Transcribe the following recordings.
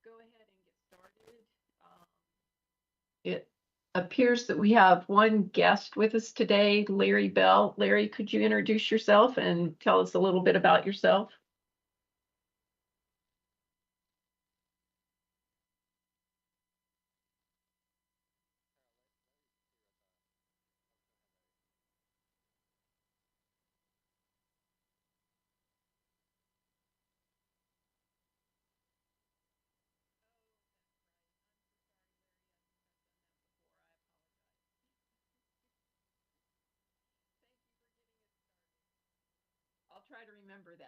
go ahead and get started. It appears that we have one guest with us today, Larry Bell. Larry, could you introduce yourself and tell us a little bit about yourself? I'll try to remember that.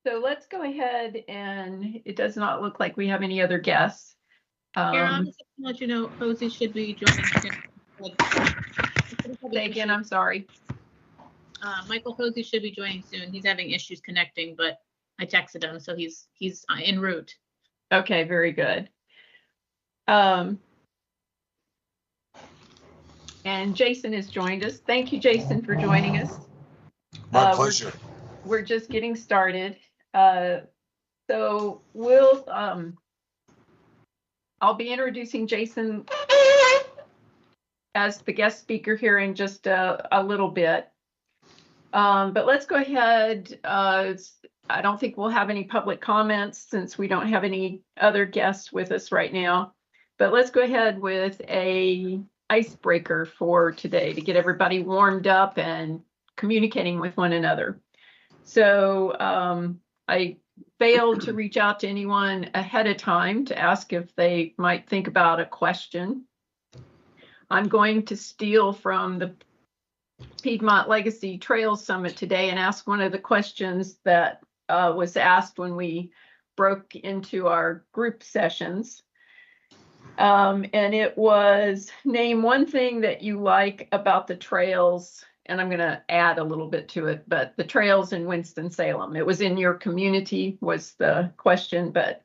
So let's go ahead, and it does not look like we have any other guests. I'll just let you know, Posey should be joining soon. Say again, I'm sorry. Michael Posey should be joining soon. He's having issues connecting, but I texted him, so he's en route. Okay, very good. And Jason has joined us. Thank you, Jason, for joining us. My pleasure. We're just getting started. So we'll, I'll be introducing Jason as the guest speaker here in just a little bit. But let's go ahead. I don't think we'll have any public comments since we don't have any other guests with us right now. But let's go ahead with a icebreaker for today to get everybody warmed up and communicating with one another. So I failed to reach out to anyone ahead of time to ask if they might think about a question. I'm going to steal from the Piedmont Legacy Trails Summit today and ask one of the questions that was asked when we broke into our group sessions. And it was, name one thing that you like about the trails, and I'm going to add a little bit to it, but the trails in Winston-Salem. It was in your community was the question, but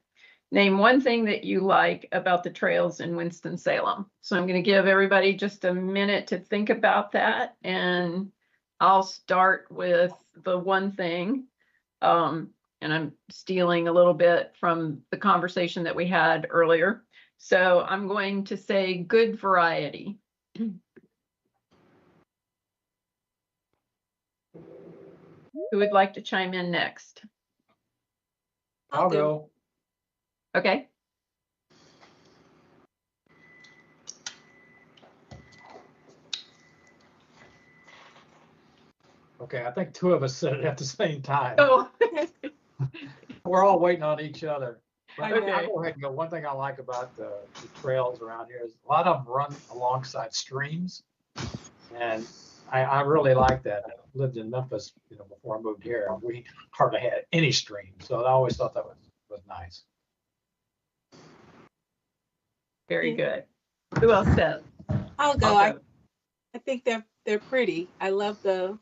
name one thing that you like about the trails in Winston-Salem. So I'm going to give everybody just a minute to think about that, and I'll start with the one thing. And I'm stealing a little bit from the conversation that we had earlier. So I'm going to say good variety. Who would like to chime in next? I'll go. Okay. Okay, I think two of us said it at the same time. Oh. We're all waiting on each other. But Okay. I'll go ahead and go. One thing I like about the trails around here is a lot of them run alongside streams. And I really like that. I lived in Memphis, before I moved here. We hardly had any streams. So I always thought that was nice. Very good. Who else says? I'll go. I think they're pretty. I love the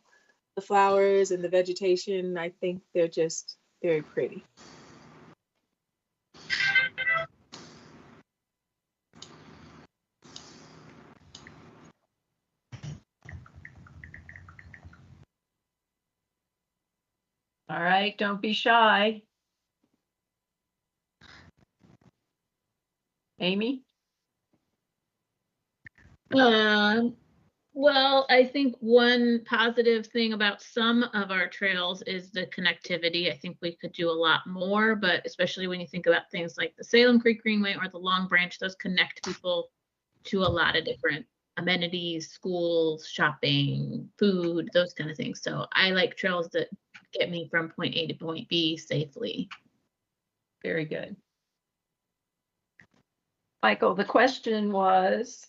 flowers and the vegetation. I think they're just very pretty. All right, don't be shy. Amy? Well, I think one positive thing about some of our trails is the connectivity. I think we could do a lot more, but especially when you think about things like the Salem Creek Greenway or the Long Branch, those connect people to a lot of different amenities, schools, shopping, food, those kind of things. So I like trails that get me from point A to point B safely. Very good. Michael, the question was,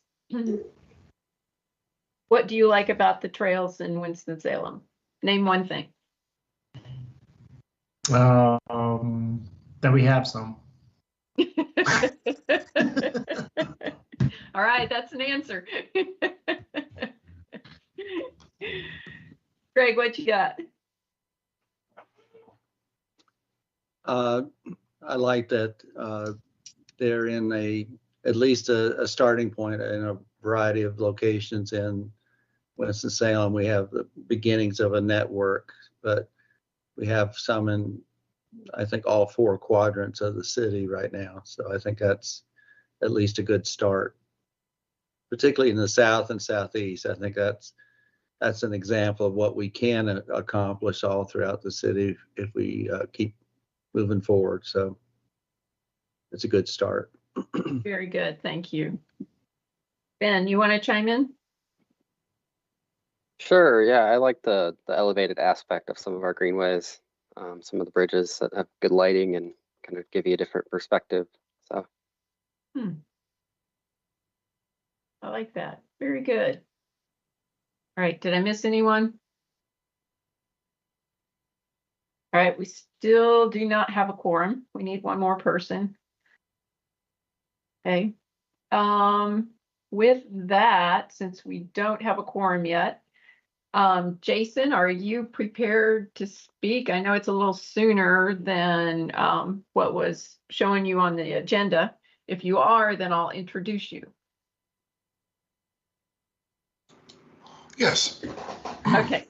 what do you like about the trails in Winston-Salem? Name one thing. That we have some. All right, that's an answer. Greg, what you got? I like that they're in at least a starting point in a variety of locations in Winston-Salem. We have the beginnings of a network, but we have some in, I think, all 4 quadrants of the city right now. So I think that's at least a good start, particularly in the south and southeast. I think that's an example of what we can accomplish all throughout the city if we keep moving forward. So it's a good start. Very good. Thank you. Ben, you want to chime in? Sure, yeah, I like the elevated aspect of some of our greenways, some of the bridges that have good lighting and kind of give you a different perspective. So I like that. Very good. All right, did I miss anyone? All right, we still do not have a quorum. We need one more person. Okay. With that, since we don't have a quorum yet, Jason, are you prepared to speak? I know it's a little sooner than what was showing you on the agenda. If you are, then I'll introduce you. Yes. Okay.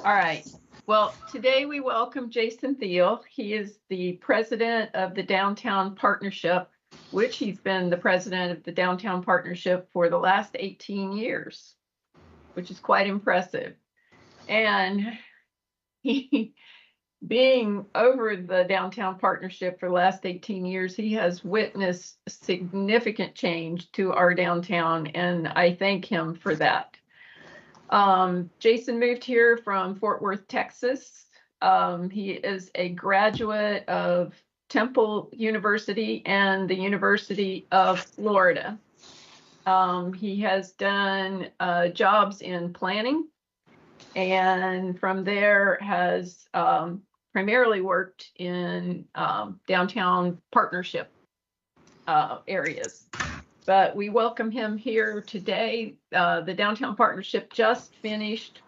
All right. Well, today we welcome Jason Thiel. He is the president of the Downtown Partnership, which he's been the president of the Downtown Partnership for the last 18 years, which is quite impressive. And he, being over the Downtown Partnership for the last 18 years, he has witnessed significant change to our downtown, and I thank him for that. Jason moved here from Fort Worth, Texas. He is a graduate of Temple University and the University of Florida. He has done jobs in planning, and from there has primarily worked in downtown partnership areas. But we welcome him here today. The Downtown Partnership just finished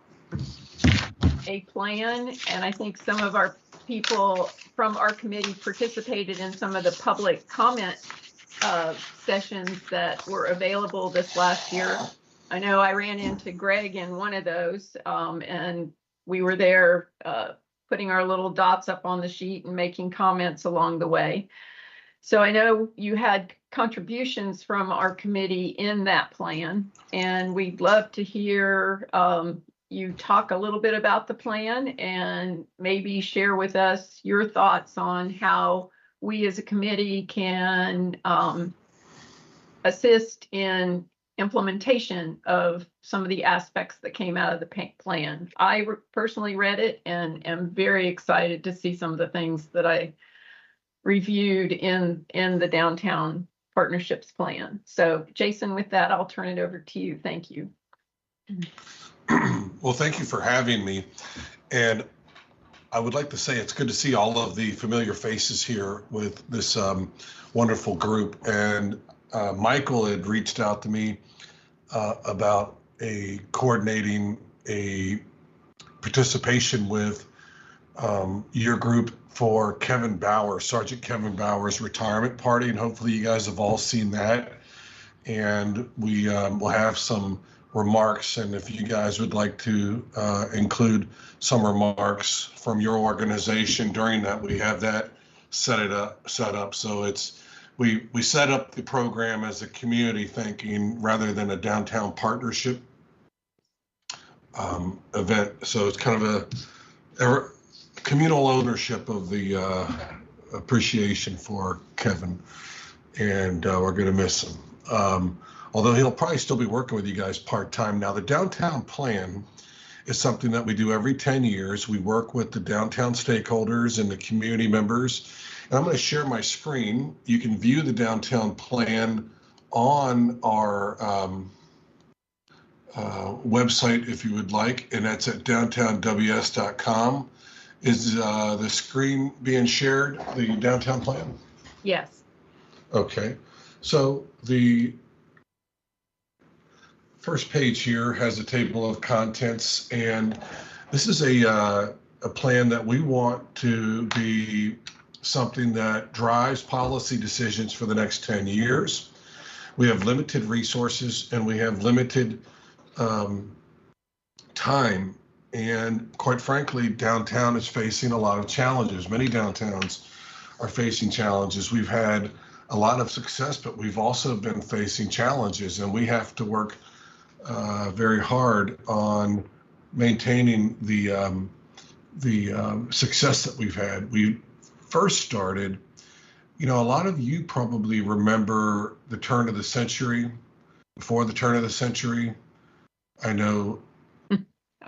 a plan, and I think some of our people from our committee participated in some of the public comment sessions that were available this last year. I know I ran into Greg in one of those, and we were there putting our little dots up on the sheet and making comments along the way. So I know you had contributions from our committee in that plan, and we'd love to hear you talk a little bit about the plan and maybe share with us your thoughts on how we as a committee can assist in implementation of some of the aspects that came out of the plan. I personally read it and am very excited to see some of the things that I reviewed in the Downtown Partnerships plan. So Jason, with that, I'll turn it over to you. Thank you. Well, thank you for having me. And I would like to say it's good to see all of the familiar faces here with this wonderful group. And Michael had reached out to me about coordinating a participation with your group for Kevin Bauer, Sergeant Kevin Bauer's retirement party, and hopefully you guys have all seen that. And we will have some remarks, and if you guys would like to include some remarks from your organization during that, we have that set up. So it's we set up the program as a community thinking rather than a downtown partnership event. So it's kind of a communal ownership of the appreciation for Kevin, and we're going to miss him. Although he'll probably still be working with you guys part-time. Now, the downtown plan is something that we do every 10 years. We work with the downtown stakeholders and the community members. And I'm going to share my screen. You can view the downtown plan on our website if you would like, and that's at downtownws.com. Is the screen being shared, the downtown plan? Yes. Okay. So the first page here has a table of contents, and this is a plan that we want to be something that drives policy decisions for the next 10 years. We have limited resources and we have limited time And quite frankly, downtown is facing a lot of challenges. Many downtowns are facing challenges. We've had a lot of success, but we've also been facing challenges, and we have to work very hard on maintaining the success that we've had. We first started, a lot of you probably remember the turn of the century, before the turn of the century. I know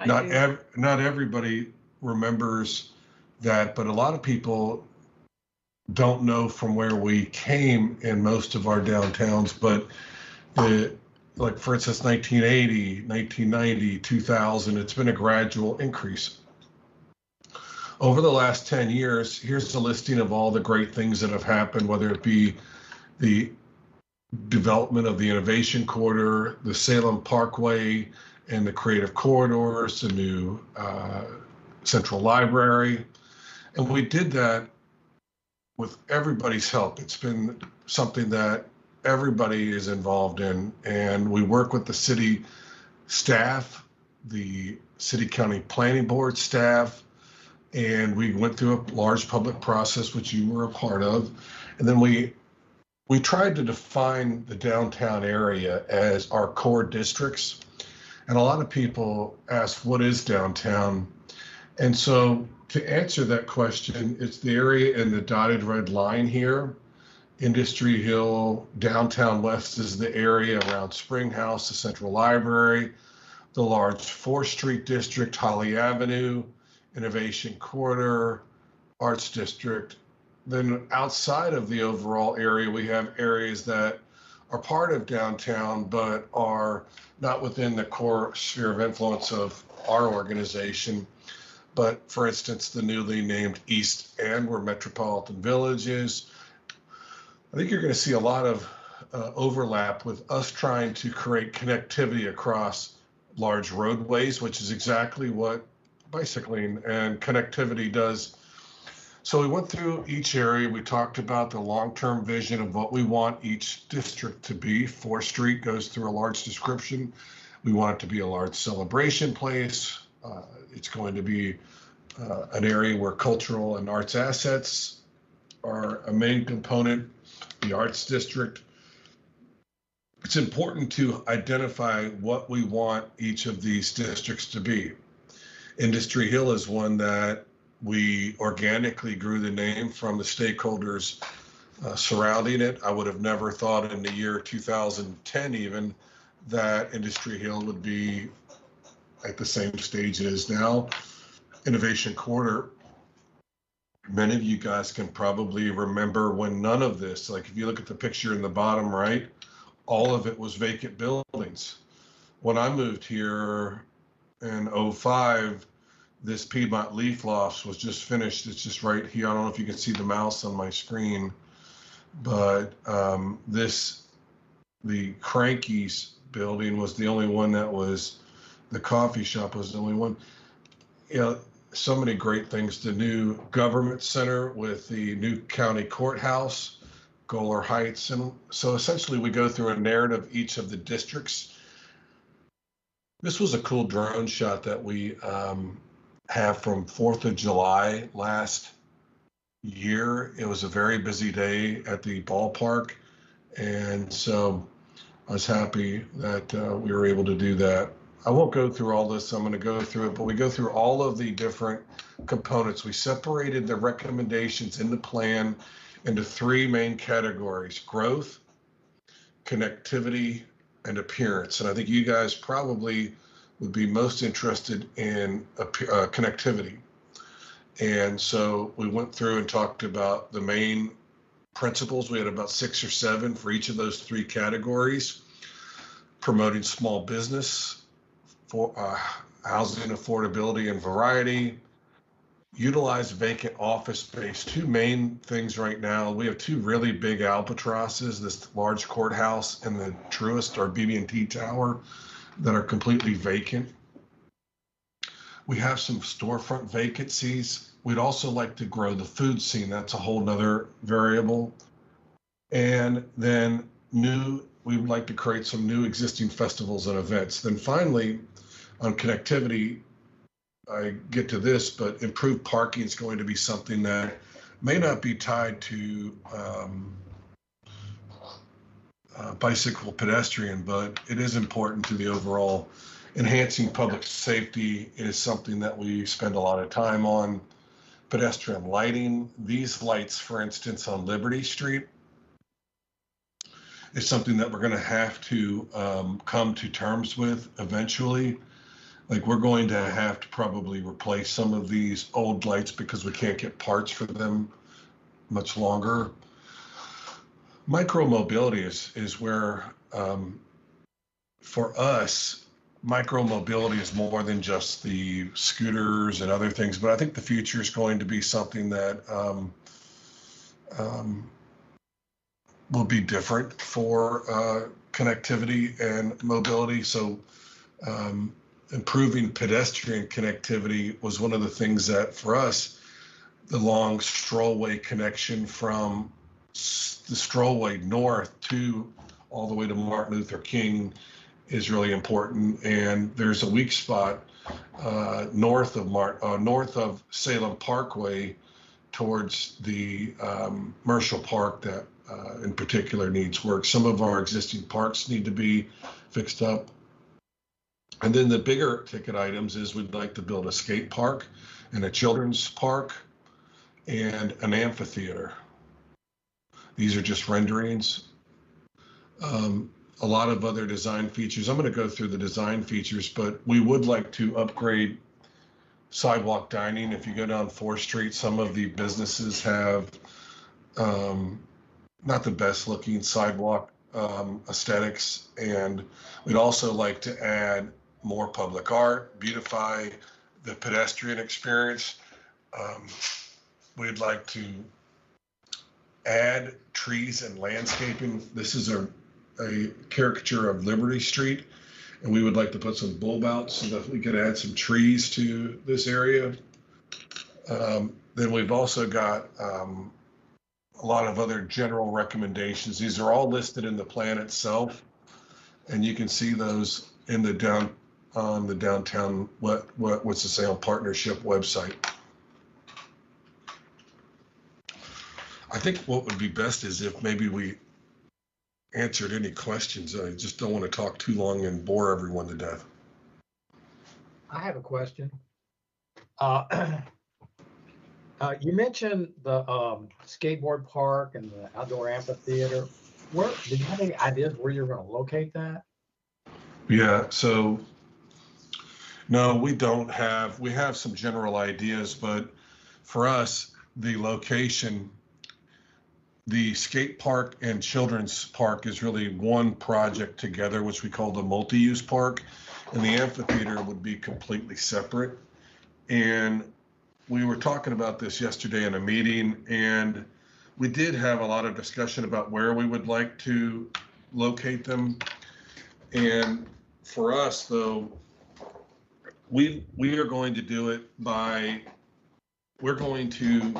not everybody remembers that, but a lot of people don't know from where we came in most of our downtowns. But like for instance, 1980, 1990, 2000, it's been a gradual increase. Over the last 10 years, here's the listing of all the great things that have happened, whether it be the development of the Innovation Corridor, the Salem Parkway and the Creative Corridors, the new Central Library. And we did that with everybody's help. It's been something that everybody is involved in, and we work with the city staff, the city county planning board staff, and we went through a large public process, which you were a part of. And then we tried to define the downtown area as our core districts. And a lot of people ask, what is downtown? And so to answer that question, it's the area in the dotted red line here. Industry Hill, Downtown West is the area around Springhouse, the Central Library, the large 4th Street District, Holly Avenue, Innovation Corridor, Arts District. Then outside of the overall area, we have areas that are part of downtown, but are not within the core sphere of influence of our organization. But for instance, the newly named East End, where Metropolitan Village is. I think you're going to see a lot of overlap with us trying to create connectivity across large roadways, which is exactly what bicycling and connectivity does. So we went through each area. We talked about the long-term vision of what we want each district to be. 4th Street goes through a large description. We want it to be a large celebration place. It's going to be an area where cultural and arts assets are a main component. The Arts District. It's important to identify what we want each of these districts to be. Industry Hill is one that we organically grew the name from the stakeholders surrounding it. I would have never thought in the year 2010 even that Industry Hill would be at the same stage it is now. Innovation Corridor. Many of you guys can probably remember when none of this, like if you look at the picture in the bottom right, all of it was vacant buildings. When I moved here in 2005, this Piedmont Leaf Lofts was just finished. It's just right here. I don't know if you can see the mouse on my screen, but the Cranky's building was the only one that was, the coffee shop was the only one. So many great things. The new government center with the new county courthouse, Goler Heights. And so essentially we go through a narrative of each of the districts. This was a cool drone shot that we have from 4th of July last year. It was a very busy day at the ballpark. And so I was happy that we were able to do that. I won't go through all this. I'm going to go through it, but we go through all of the different components. We separated the recommendations in the plan into 3 main categories: growth, connectivity, and appearance. And I think you guys probably would be most interested in connectivity. And so we went through and talked about the main principles. We had about 6 or 7 for each of those 3 categories. Promoting small business, for housing affordability and variety, utilize vacant office space. 2 main things right now. We have 2 really big albatrosses, this large courthouse and the Truist or BB&T Tower, that are completely vacant. We have some storefront vacancies. We'd also like to grow the food scene. That's a whole nother variable. And then we would like to create some new existing festivals and events. Then finally, on connectivity, I get to this, but improved parking is going to be something that may not be tied to bicycle pedestrian, but it is important to the overall enhancing public safety. Is something that we spend a lot of time on. Pedestrian lighting, these lights, for instance, on Liberty Street, is something that we're going to have to come to terms with eventually. Like, we're going to have to probably replace some of these old lights because we can't get parts for them much longer. Micro-mobility is where, for us, micro-mobility is more than just the scooters and other things, but I think the future is going to be something that will be different for connectivity and mobility. So improving pedestrian connectivity was one of the things that, for us, the long strollway connection from the strollway north to all the way to Martin Luther King is really important. And there's a weak spot north of Salem Parkway towards the Marshall Park that in particular needs work. Some of our existing parks need to be fixed up. And then the bigger ticket items is we'd like to build a skate park and a children's park and an amphitheater. These are just renderings. A lot of other design features. I'm going to go through the design features, but we would like to upgrade sidewalk dining. If you go down 4th Street, some of the businesses have not the best looking sidewalk aesthetics, and we'd also like to add more public art, beautify the pedestrian experience. We'd like to add trees and landscaping. This is a caricature of Liberty Street, and we would like to put some bulb outs so that we could add some trees to this area. Then we've also got a lot of other general recommendations. These are all listed in the plan itself, and you can see those in the downtown Winston-Salem Partnership website. I think what would be best is if maybe we answered any questions. I just don't want to talk too long and bore everyone to death. I have a question. You mentioned the skateboard park and the outdoor amphitheater. Where do you have any ideas where you're going to locate that? Yeah, so no, we don't have. We have some general ideas, but for us, the location, the skate park and children's park is really one project together, which we call the multi-use park, and the amphitheater would be completely separate. And we were talking about this yesterday in a meeting, and we did have a lot of discussion about where we would like to locate them. And for us, though, we are going to do it by, we're going to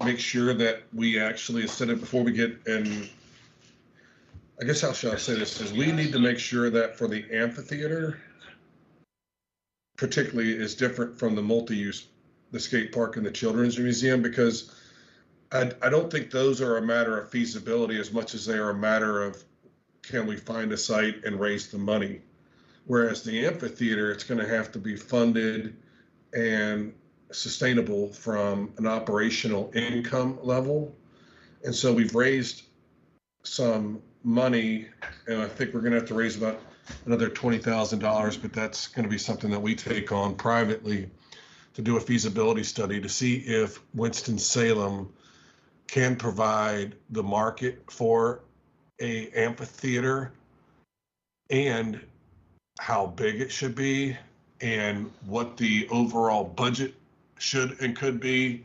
make sure that we actually, instead of before we get, and I guess how should I say this, is we need to make sure that for the amphitheater, particularly, is different from the multi-use, the skate park and the children's museum, because I don't think those are a matter of feasibility as much as they are a matter of, can we find a site and raise the money? Whereas the amphitheater, it's going to have to be funded and sustainable from an operational income level. And so we've raised some money, and I think we're going to have to raise about another $20,000, but that's going to be something that we take on privately to do a feasibility study to see if Winston-Salem can provide the market for a amphitheater and how big it should be and what the overall budget should and could be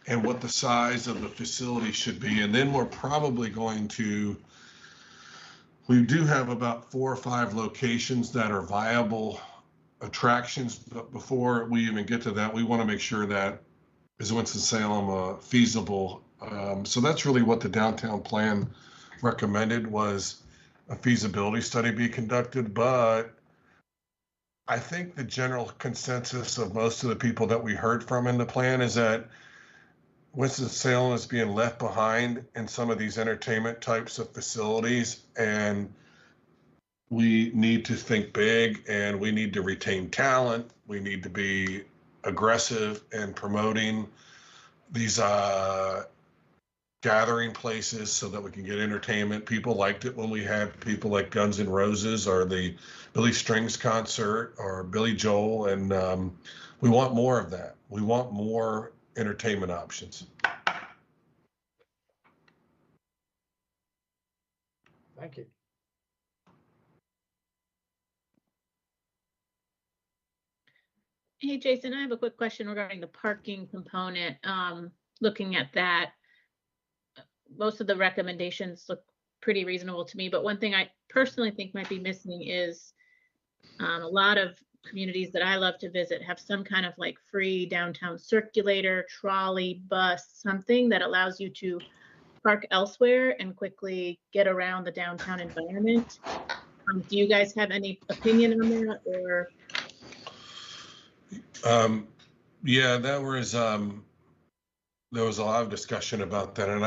and what the size of the facility should be. And then we're probably going to, we do have about 4 or 5 locations that are viable attractions, but before we even get to that, we want to make sure that is Winston-Salem feasible. So that's really what the downtown plan recommended, was a feasibility study be conducted, but I think the general consensus of most of the people that we heard from in the plan is that Winston-Salem is being left behind in some of these entertainment types of facilities, and we need to think big, and we need to retain talent. We need to be aggressive in promoting these gathering places so that we can get entertainment. People liked it when we had people like Guns N' Roses or the Billy Strings concert or Billy Joel, and we want more of that. We want more entertainment options. Thank you. Hey, Jason, I have a quick question regarding the parking component. Looking at that, most of the recommendations look pretty reasonable to me, but one thing I personally think might be missing is a lot of communities that I love to visit have some kind of like free downtown circulator, trolley, bus, something that allows you to park elsewhere and quickly get around the downtown environment. Do you guys have any opinion on that, or? Yeah, there was a lot of discussion about that, and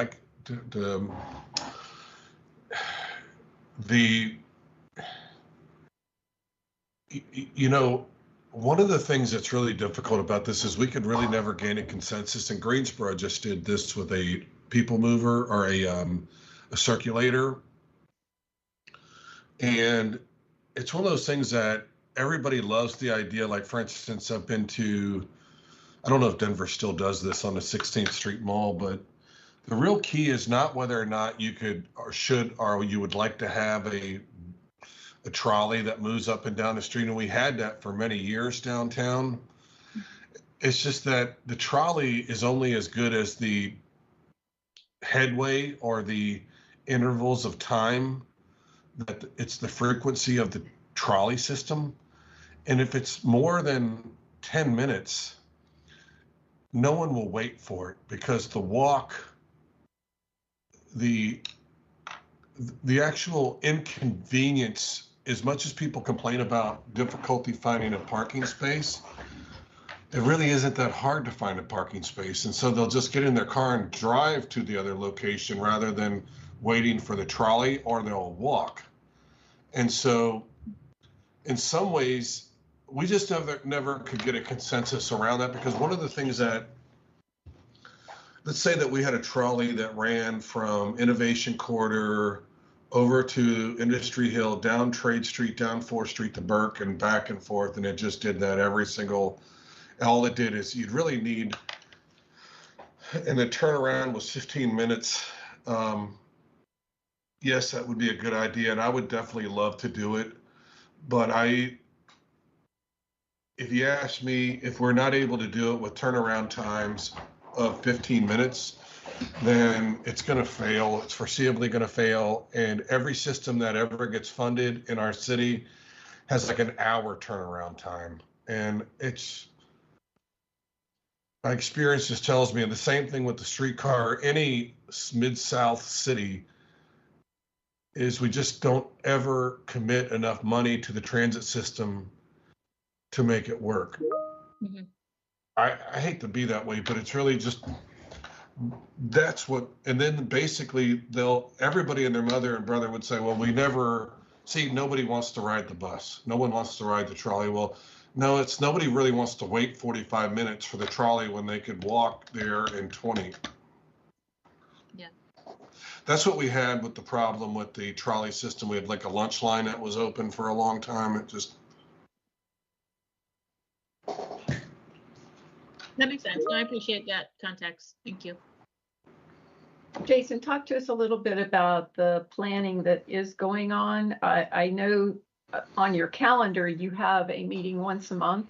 one of the things that's really difficult about this is we could really never gain a consensus. And Greensboro just did this with a people mover or a circulator, and it's one of those things that everybody loves the idea. Like, for instance, I've been to, I don't know if Denver still does this on the 16th Street Mall, but the real key is not whether or not you could or should or you would like to have a trolley that moves up and down the street. And we had that for many years downtown. It's just that the trolley is only as good as the headway or the intervals of time, that it's the frequency of the trolley system. And if it's more than 10 minutes, no one will wait for it, because the walk, the actual inconvenience, as much as people complain about difficulty finding a parking space, it really isn't that hard to find a parking space. And so they'll just get in their car and drive to the other location rather than waiting for the trolley, or they'll walk. And so in some ways, we just never could get a consensus around that, because one of the things that, let's say that we had a trolley that ran from Innovation Quarter over to Industry Hill, down Trade Street, down 4th Street to Burke, and back and forth, and it just did that every single, all it did is you'd really need, and the turnaround was 15 minutes. Yes, that would be a good idea, and I would definitely love to do it. But if you ask me, if we're not able to do it with turnaround times of 15 minutes, then it's going to fail. It's foreseeably going to fail. And every system that ever gets funded in our city has like an hour turnaround time. And my experience just tells me, and the same thing with the streetcar, any mid-south city, is we just don't ever commit enough money to the transit system to make it work. Mm-hmm. I hate to be that way, but it's really just, that's what, and then basically everybody and their mother and brother would say, well, nobody wants to ride the bus. No one wants to ride the trolley. Well, no, nobody really wants to wait 45 minutes for the trolley when they could walk there in 20. Yeah. That's what we had with the problem with the trolley system. We had like a lunch line that was open for a long time. It just. That makes sense. No, I appreciate that context. Thank you. Jason, talk to us a little bit about the planning that is going on. I know on your calendar you have a meeting once a month,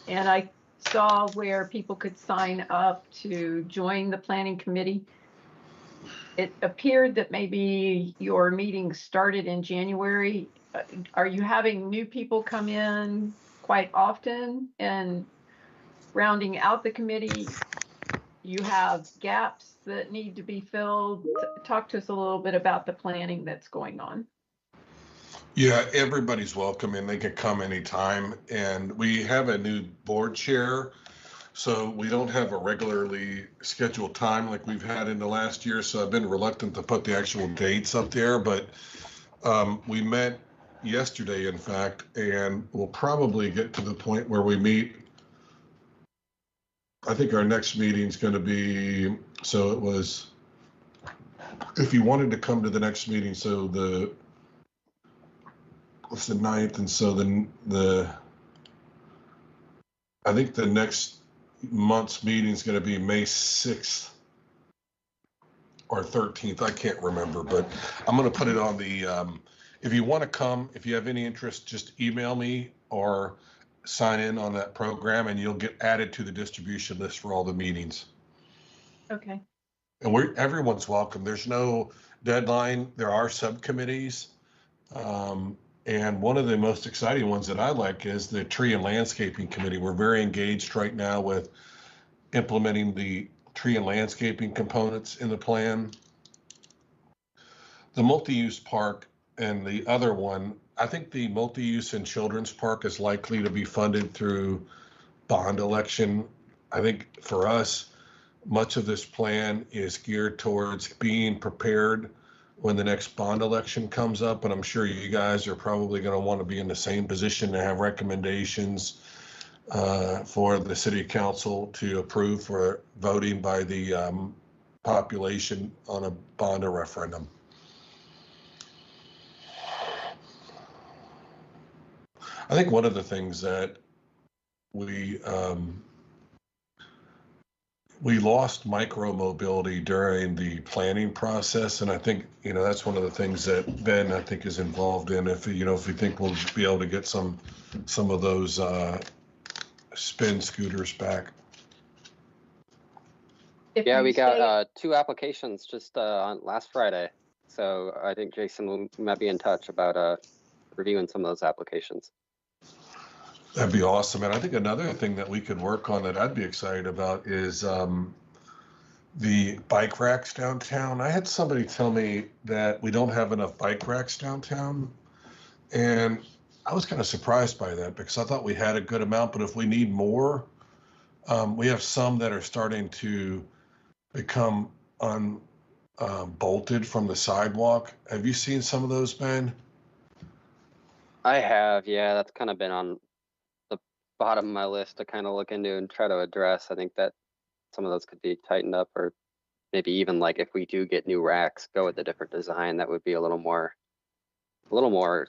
and I saw where people could sign up to join the planning committee. It appeared that maybe your meeting started in January. Are you having new people come in quite often and rounding out the committee? You have gaps that need to be filled. Talk to us a little bit about the planning that's going on. Yeah, everybody's welcome and they can come anytime. And we have a new board chair. So we don't have a regularly scheduled time like we've had in the last year. So I've been reluctant to put the actual dates up there, but we met yesterday, in fact, and we'll probably get to the point where we meet. I think our next meeting is going to be, so it was, if you wanted to come to the next meeting, so what's the 9th? And so then I think the next month's meeting is going to be May 6th or 13th. I can't remember, but I'm going to put it on the, if you want to come, if you have any interest, just email me or sign in on that program and you'll get added to the distribution list for all the meetings. Okay. And everyone's welcome. There's no deadline. There are subcommittees. And one of the most exciting ones that I like is the Tree and Landscaping Committee. We're very engaged right now with implementing the tree and landscaping components in the plan. The multi-use park and the other one, I think the multi-use and children's park is likely to be funded through bond election. I think for us, much of this plan is geared towards being prepared when the next bond election comes up. And I'm sure you guys are probably going to want to be in the same position to have recommendations for the city council to approve for voting by the population on a bond or referendum. I think one of the things that we lost micro-mobility during the planning process, and I think that's one of the things that Ben I think is involved in. If we think we'll be able to get some of those spin scooters back. Yeah, we got 2 applications just on last Friday, so I think Jason might be in touch about reviewing some of those applications. That'd be awesome. And I think another thing that we could work on that I'd be excited about is the bike racks downtown. I had somebody tell me that we don't have enough bike racks downtown. And I was kind of surprised by that because I thought we had a good amount, but if we need more, we have some that are starting to become bolted from the sidewalk. Have you seen some of those, Ben? I have, yeah, that's kind of been on the bottom of my list to kind of look into and try to address. I think that some of those could be tightened up, or maybe even like if we do get new racks, go with a different design that would be a little more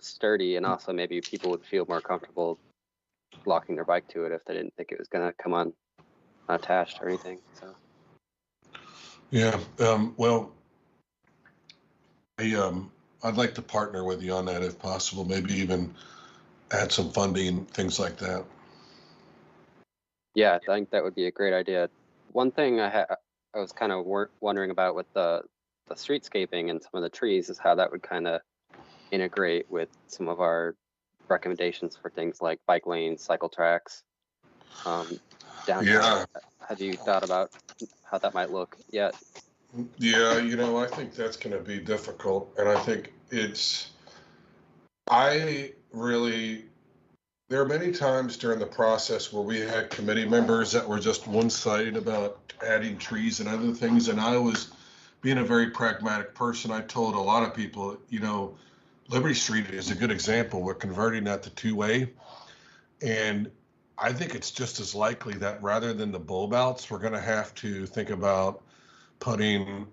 sturdy, and also maybe people would feel more comfortable locking their bike to it if they didn't think it was going to come on unattached or anything. So yeah, well, I'd like to partner with you on that if possible, maybe even add some funding, things like that. Yeah, I think that would be a great idea. One thing I was kind of wondering about with the streetscaping and some of the trees is how that would kind of integrate with some of our recommendations for things like bike lanes, cycle tracks, downtown. Yeah. Have you thought about how that might look yet? Yeah, I think that's going to be difficult. And I think there are many times during the process where we had committee members that were just one-sided about adding trees and other things. And I was being a very pragmatic person. I told a lot of people, Liberty Street is a good example. We're converting that to two-way. And I think it's just as likely that rather than the bulb outs, we're going to have to think about forgetting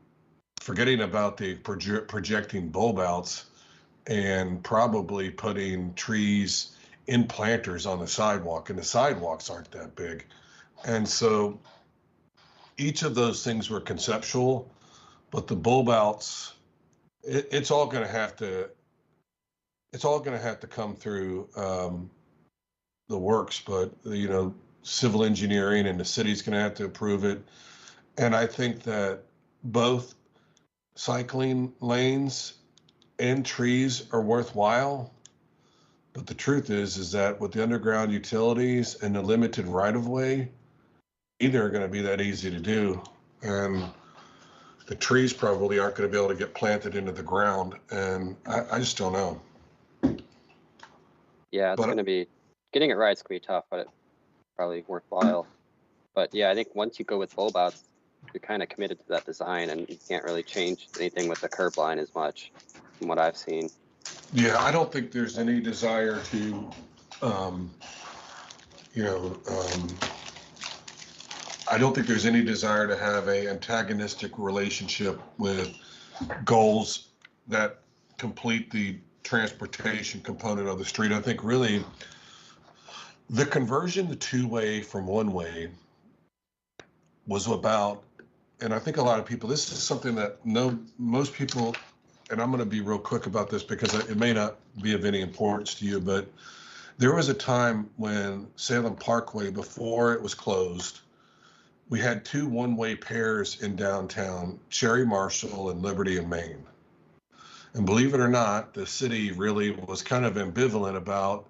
about the projecting bulb outs and probably putting trees in planters on the sidewalk, and the sidewalks aren't that big. And so each of those things were conceptual, but the bulb outs, it's all going to have to come through the works, but civil engineering and the city's going to have to approve it. And I think that both cycling lanes and trees are worthwhile. But the truth is that with the underground utilities and the limited right-of-way, neither are going to be that easy to do. And the trees probably aren't going to be able to get planted into the ground. And I just don't know. Yeah, it's But- gonna be, getting it right, it's gonna be tough, but it's probably worthwhile. But yeah, I think once you go with bulb outs, you're kind of committed to that design, and you can't really change anything with the curb line as much, from what I've seen. Yeah, I don't think there's any desire to, um, you know, I don't think there's any desire to have a antagonistic relationship with goals that complete the transportation component of the street. I think really the conversion to two-way from one-way was about, and I think a lot of people, this is something that most people, and I'm going to be real quick about this because it may not be of any importance to you, but there was a time when Salem Parkway, before it was closed, we had two one-way pairs in downtown, Cherry Marshall and Liberty and Main. And believe it or not, the city really was kind of ambivalent about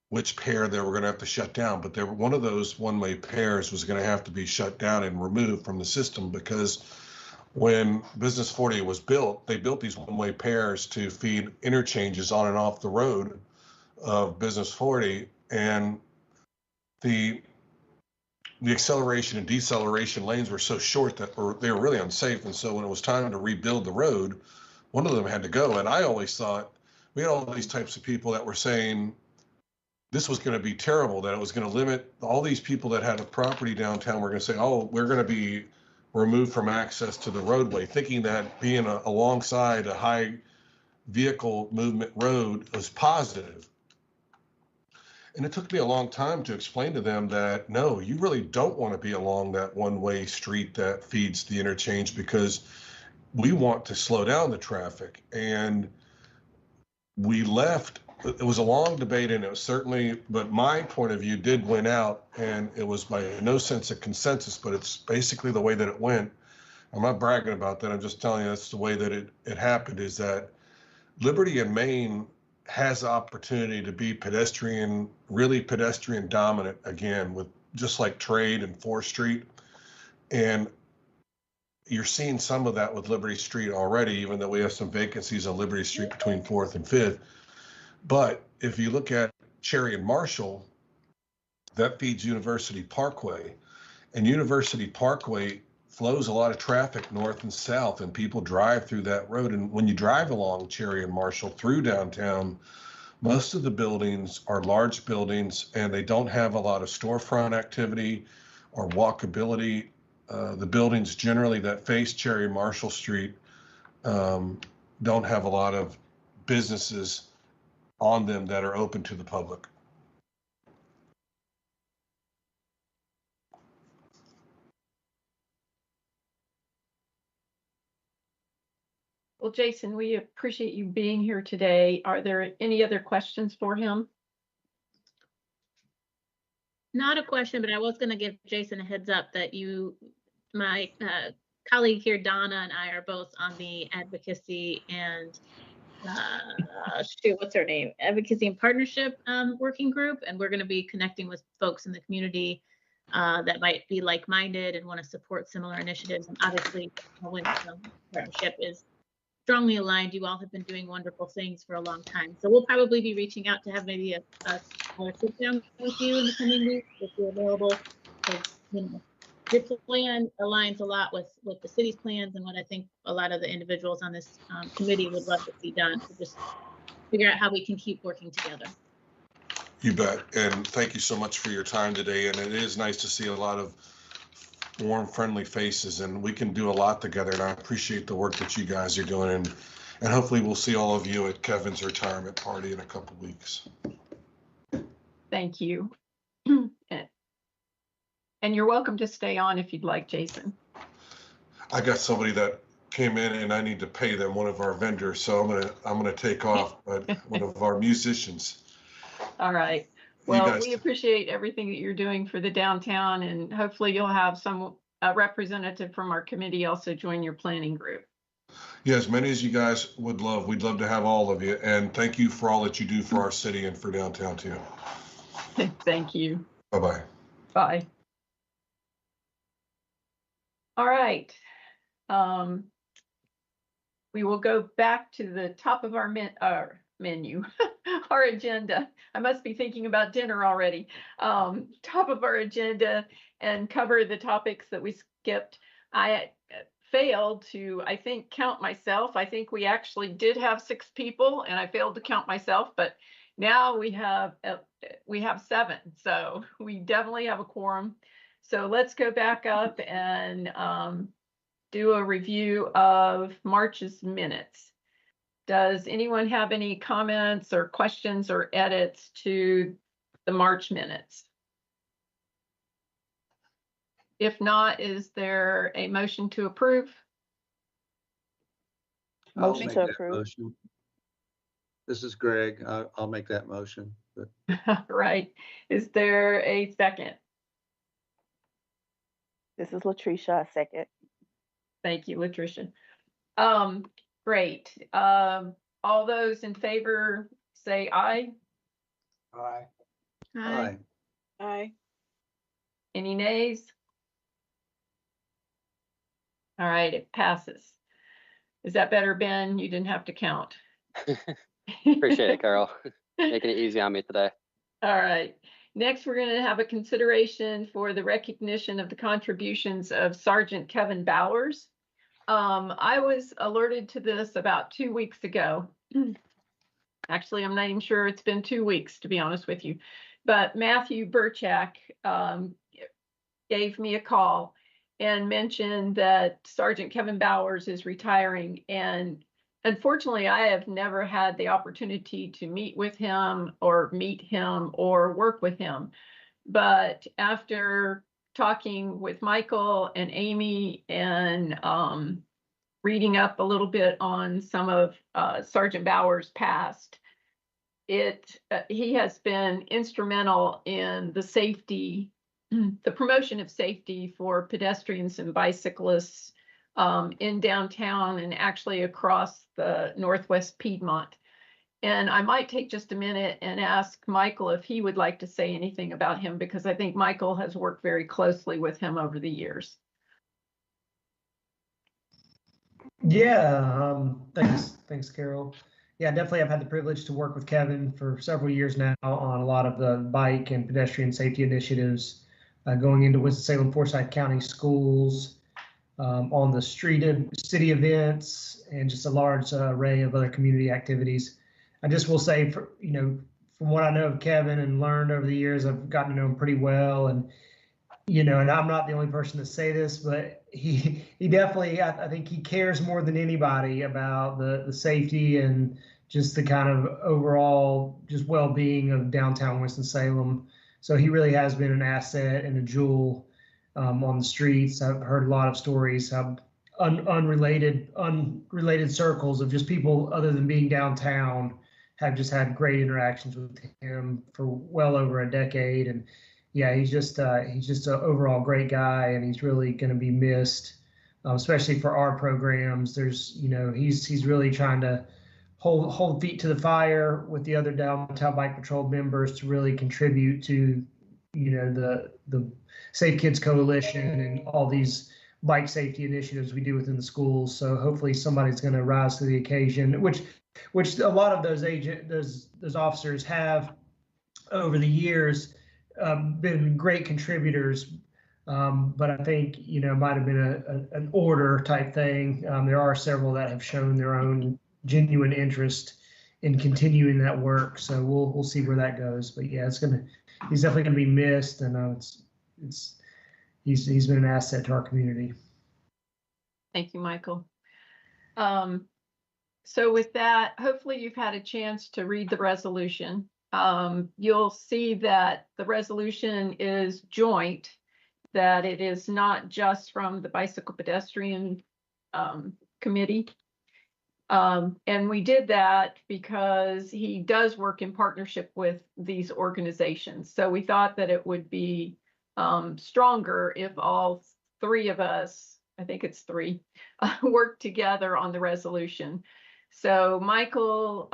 which pair they were going to have to shut down. But one of those one-way pairs was going to have to be shut down and removed from the system, because when Business 40 was built, they built these one-way pairs to feed interchanges on and off the road of Business 40. And the acceleration and deceleration lanes were so short that they were really unsafe. And so when it was time to rebuild the road, one of them had to go. And I always thought, we had all these types of people that were saying this was going to be terrible, that it was going to limit all these people that had a property downtown. Were going to say, oh, we're going to be removed from access to the roadway, thinking that being alongside a high vehicle movement road was positive. And it took me a long time to explain to them that, no, you really don't want to be along that one-way street that feeds the interchange, because we want to slow down the traffic. And we left, it was a long debate, and it was certainly, but my point of view did win out, and it was by no sense a consensus, but it's basically the way that it went. I'm not bragging about that. I'm just telling you that's the way that it happened, is that Liberty and Main has the opportunity to be pedestrian, really pedestrian dominant again, with just like Trade and 4th Street. And you're seeing some of that with Liberty Street already, even though we have some vacancies on Liberty Street between 4th and 5th. But if you look at Cherry and Marshall, that feeds University Parkway, and University Parkway flows a lot of traffic north and south, and people drive through that road. And when you drive along Cherry and Marshall through downtown, most of the buildings are large buildings, and they don't have a lot of storefront activity or walkability. The buildings generally that face Cherry and Marshall Street don't have a lot of businesses on them that are open to the public. Well, Jason, we appreciate you being here today. Are there any other questions for him? Not a question, but I was going to give Jason a heads up that my colleague here, Donna, and I are both on the advocacy and what's her name? Advocacy and Partnership working group, and we're going to be connecting with folks in the community that might be like-minded and want to support similar initiatives. And obviously, the Winston Partnership is strongly aligned. You all have been doing wonderful things for a long time. So we'll probably be reaching out to have maybe a sit down with you in the coming weeks if you're available. Your plan aligns a lot with the city's plans and what I think a lot of the individuals on this committee would love to see done. So just figure out how we can keep working together. You bet. And thank you so much for your time today. And it is nice to see a lot of warm, friendly faces, and we can do a lot together. And I appreciate the work that you guys are doing. And hopefully we'll see all of you at Kevin's retirement party in a couple of weeks. Thank you. And you're welcome to stay on if you'd like, Jason. I got somebody that came in and I need to pay them, one of our vendors. So I'm gonna take off, but one of our musicians. All right. Well, we appreciate everything that you're doing for the downtown, and hopefully you'll have a representative from our committee also join your planning group. Yeah, as many as you guys would love. We'd love to have all of you. And thank you for all that you do for our city and for downtown too. Thank you. Bye-bye. Bye. All right. We will go back to the top of our menu, our agenda. I must be thinking about dinner already. Top of our agenda and cover the topics that we skipped. I failed to, I think, count myself. I think we actually did have 6 people, and I failed to count myself, but now we have 7, so we definitely have a quorum. So let's go back up and do a review of March's minutes. Does anyone have any comments or questions or edits to the March minutes? If not, is there a motion to approve? I'll Motion make to that approve. motion. This is Greg. I'll make that motion. But Right. Is there a second? This is Latricia, a second. Thank you, Latricia. Great. All those in favor say aye. Aye. aye. Aye. Any nays? All right, it passes. Is that better, Ben? You didn't have to count. Appreciate it, Carol. Making it easy on me today. All right. Next, we're going to have a consideration for the recognition of the contributions of Sergeant Kevin Bowers. I was alerted to this about 2 weeks ago. Actually, I'm not even sure it's been 2 weeks, to be honest with you. But Matthew Burchak gave me a call and mentioned that Sergeant Kevin Bowers is retiring. And unfortunately, I have never had the opportunity to meet him or work with him. But after talking with Michael and Amy and reading up a little bit on some of Sergeant Bowers' past, he has been instrumental in the promotion of safety for pedestrians and bicyclists in downtown and actually across the Northwest Piedmont. And I might take just a minute and ask Michael if he would like to say anything about him, because I think Michael has worked very closely with him over the years. Yeah, thanks, Carol. Yeah, definitely. I've had the privilege to work with Kevin for several years now on a lot of the bike and pedestrian safety initiatives, going into Winston-Salem, Forsyth County schools, on the city events, and just a large array of other community activities. I just will say, from what I know of Kevin and learned over the years, I've gotten to know him pretty well, and and I'm not the only person to say this, but he definitely, I think he cares more than anybody about the safety and just the kind of overall just well-being of downtown Winston-Salem. So he really has been an asset and a jewel on the streets. I've heard a lot of stories, unrelated circles of just people other than being downtown have just had great interactions with him for well over a decade. And yeah, he's just an overall great guy, and he's really going to be missed, especially for our programs. There's, he's really trying to hold feet to the fire with the other downtown bike patrol members to really contribute to, the Safe Kids Coalition and all these bike safety initiatives we do within the schools. So hopefully somebody's going to rise to the occasion, which a lot of those officers have over the years been great contributors. But I think, it might have been an order type thing. There are several that have shown their own genuine interest in continuing that work. So we'll see where that goes. But yeah, he's definitely going to be missed, and he's been an asset to our community. Thank you, Michael. So with that, hopefully you've had a chance to read the resolution. You'll see that the resolution is joint, that it is not just from the Bicycle Pedestrian Committee. And we did that because he does work in partnership with these organizations. So we thought that it would be stronger if all 3 of us, I think it's 3, work together on the resolution. So Michael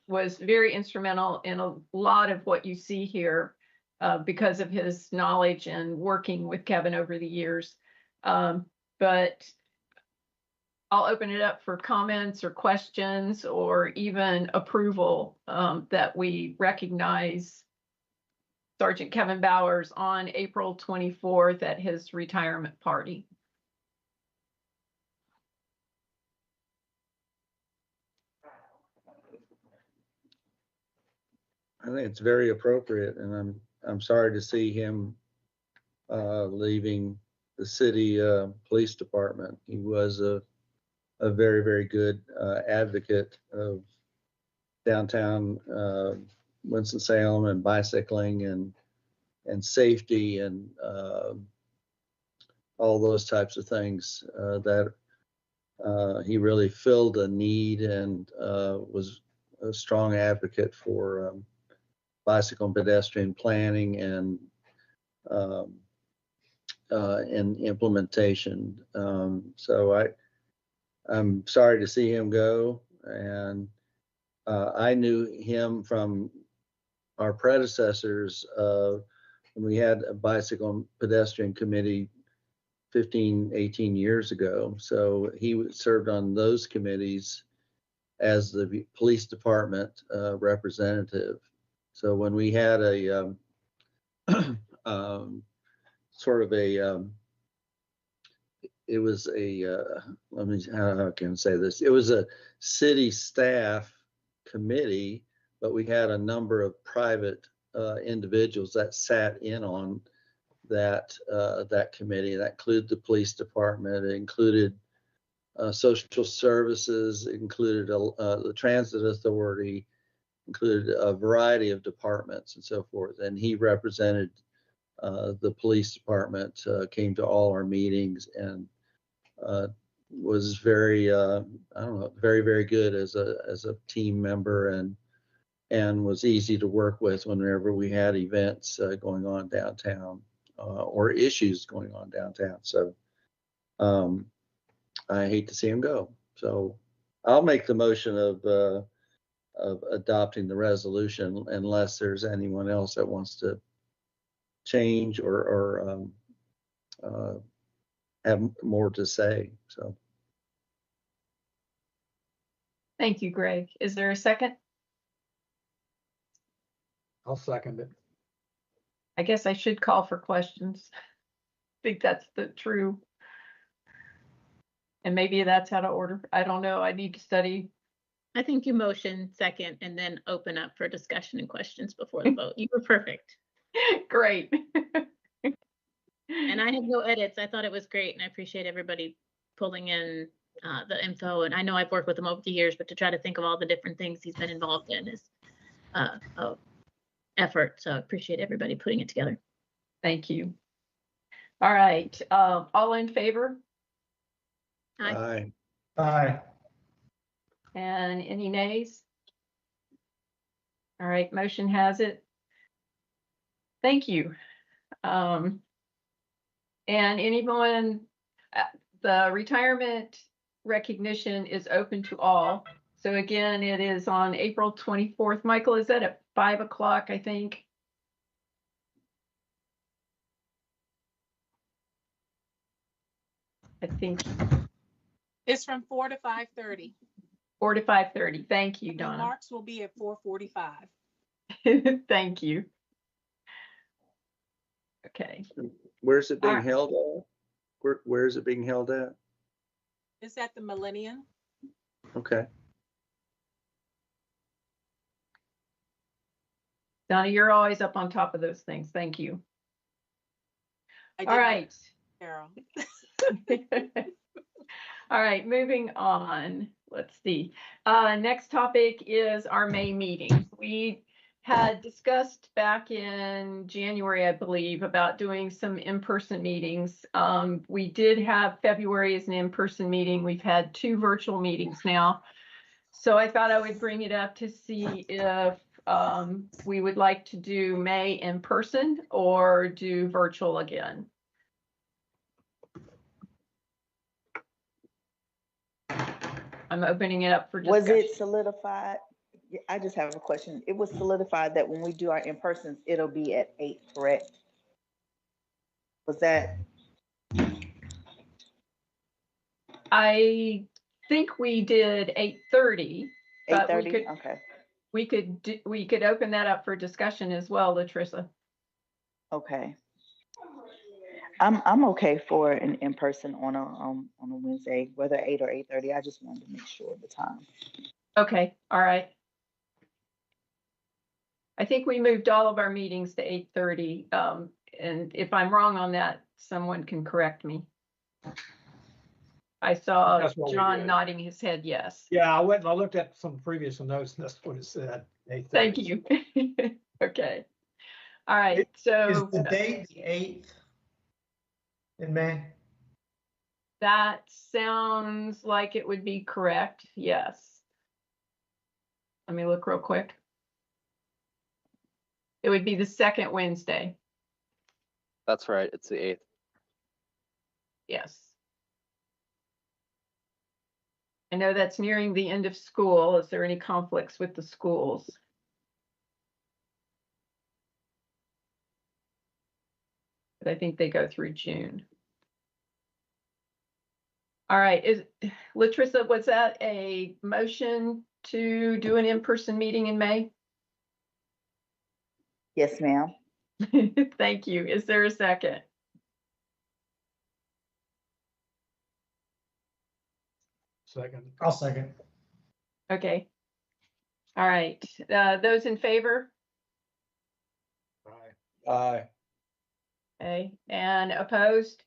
was very instrumental in a lot of what you see here because of his knowledge and working with Kevin over the years. But I'll open it up for comments or questions or even approval that we recognize Sergeant Kevin Bowers on April 24th at his retirement party. I think it's very appropriate, and I'm sorry to see him leaving the city police department. He was a very, very good advocate of downtown Winston-Salem and bicycling and safety and all those types of things that he really filled a need and was a strong advocate for bicycle and pedestrian planning and implementation. So I'm sorry to see him go, and I knew him from our predecessors when we had a bicycle and pedestrian committee 15, 18 years ago. So he served on those committees as the police department representative. So when we had a sort of a it was a let me how can I say this? It was a city staff committee, but we had a number of private individuals that sat in on that that committee. That included the police department. It included social services. It included the transit authority. Included a variety of departments and so forth. And he represented the police department, came to all our meetings, and was very, I don't know, very, very good as a team member, and was easy to work with whenever we had events going on downtown or issues going on downtown. So I hate to see him go. So I'll make the motion of adopting the resolution unless there's anyone else that wants to change or have more to say. So. Thank you, Greg. Is there a second? I'll second it. I guess I should call for questions. I think that's the true. And maybe that's out of order. I don't know. I need to study. I think you motion second and then open up for discussion and questions before the vote. You were perfect. Great. And I have no edits. I thought it was great, and I appreciate everybody pulling in the info. And I know I've worked with him over the years, but to try to think of all the different things he's been involved in is a effort. So I appreciate everybody putting it together. Thank you. All right. All in favor? Aye. Aye. And any nays? All right, motion has it. Thank you. And anyone, the retirement recognition is open to all. So again, it is on April 24th. Michael, is that at 5 o'clock, I think? I think. It's from 4 to 5:30. 4 to 5:30. Thank you, The Donna. marks will be at 4:45. Thank you. Okay. Where's it being Alright. held at? Where is it being held at? It's at the Millennium. Okay. Donna, you're always up on top of those things. Thank you. I All did right. Carol. All right, moving on. Let's see. Next topic is our May meeting. We had discussed back in January, I believe, about doing some in-person meetings. We did have February as an in-person meeting. We've had 2 virtual meetings now. So I thought I would bring it up to see if we would like to do May in person or do virtual again. I'm opening it up for discussion. Was it solidified? Yeah, I just have a question. It was solidified that when we do our in-persons, it'll be at 8, correct? Was that? I think we did 8:30, but we 8:30, could, okay, we could open that up for discussion as well, Latrissa. okay. I'm okay for an in-person on a Wednesday, whether 8 or 8:30. I just wanted to make sure of the time. Okay, all right. I think we moved all of our meetings to 8:30. And if I'm wrong on that, someone can correct me. I saw That's what we John did. nodding his head yes. Yeah, I went and I looked at some previous notes, and that's what it said. 8:30. Thank you. Okay. All right, Is so the date the 8th in May? that sounds like it would be correct, yes. Let me look real quick. It would be the second Wednesday, That's right, it's the 8th. yes. I know that's nearing the end of school. Is there any conflicts with the schools? But I think they go through June. All right, Latrissa, was that a motion to do an in-person meeting in May? Yes, ma'am. Thank you. Is there a second? Second. I'll second. Okay. All right, those in favor? Aye. Aye. Okay, and opposed?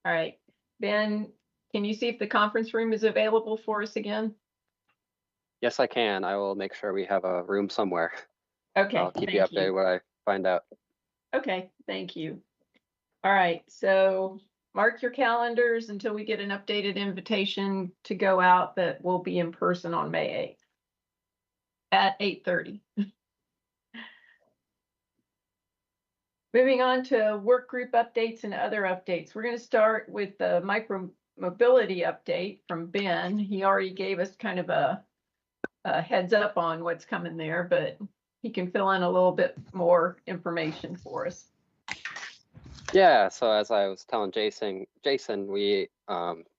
All right, Ben, can you see if the conference room is available for us again? Yes, I can. I will make sure we have a room somewhere. Okay, I'll keep you thank updated when I find out. Okay, thank you. All right, so mark your calendars until we get an updated invitation to go out that will be in person on May 8th at 8:30. Moving on to work group updates and other updates. We're going to start with the micro mobility update from Ben. He already gave us kind of a heads up on what's coming there, but he can fill in a little bit more information for us. Yeah, so as I was telling Jason, we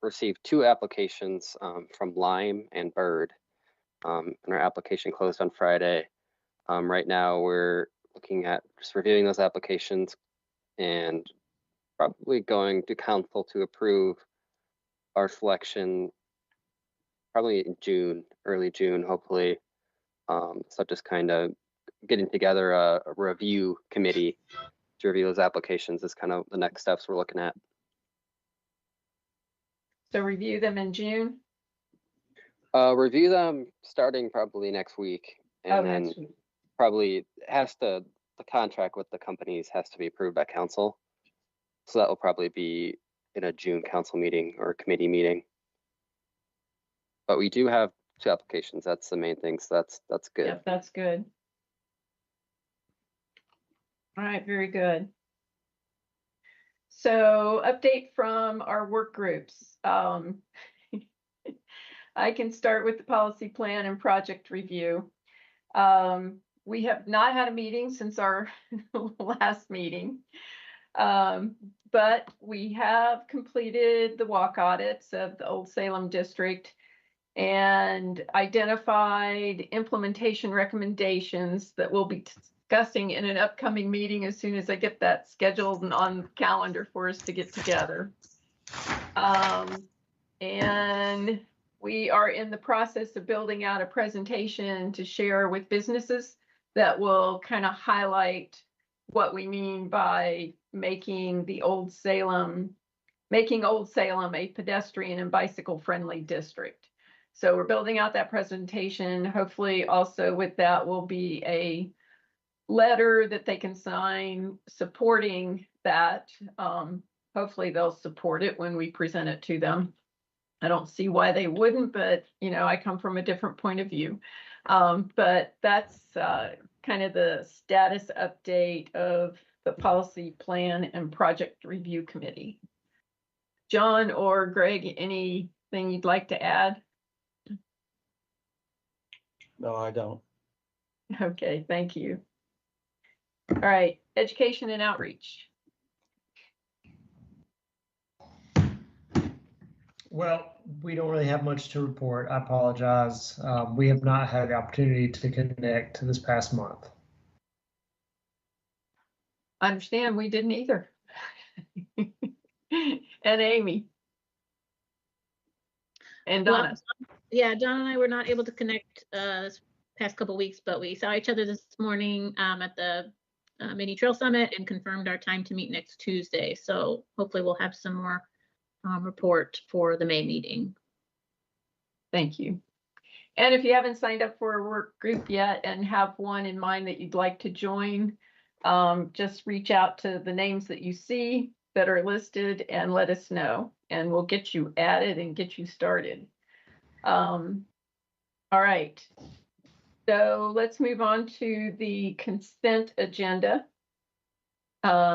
received 2 applications from Lime and Bird, and our application closed on Friday. Right now, we're looking at just reviewing those applications and probably going to council to approve our selection probably in June, early June, hopefully. So just kind of getting together a review committee to review those applications is kind of the next steps we're looking at. So review them in June? Review them starting probably next week, and then Next week. probably the contract with the companies has to be approved by council. So that will probably be in a June council meeting or committee meeting. But we do have 2 applications. That's the main thing. So that's good. Yep, that's good. All right, very good. So update from our work groups. I can start with the policy plan and project review. We have not had a meeting since our last meeting, but we have completed the walk audits of the Old Salem district and identified implementation recommendations that we'll be discussing in an upcoming meeting as soon as I get that scheduled and on the calendar for us to get together. And we are in the process of building out a presentation to share with businesses that will kind of highlight what we mean by making Old Salem a pedestrian and bicycle friendly district. So we're building out that presentation. Hopefully also with that will be a letter that they can sign supporting that. Hopefully they'll support it when we present it to them. I don't see why they wouldn't, but I come from a different point of view. But that's kind of the status update of the policy plan and project review committee. John or Greg, anything you'd like to add? No, I don't. Okay, thank you. All right, education and outreach. Well, we don't really have much to report. I apologize. We have not had the opportunity to connect this past month. I understand we didn't either. And Amy. And Well, Donna. yeah, John and I were not able to connect this past couple weeks, but we saw each other this morning at the mini trail summit and confirmed our time to meet next Tuesday. So hopefully we'll have some more report for the May meeting. Thank you. And if you haven't signed up for a work group yet and have one in mind that you'd like to join, just reach out to the names that you see that are listed and let us know, and we'll get you added and get you started. All right. So let's move on to the consent agenda.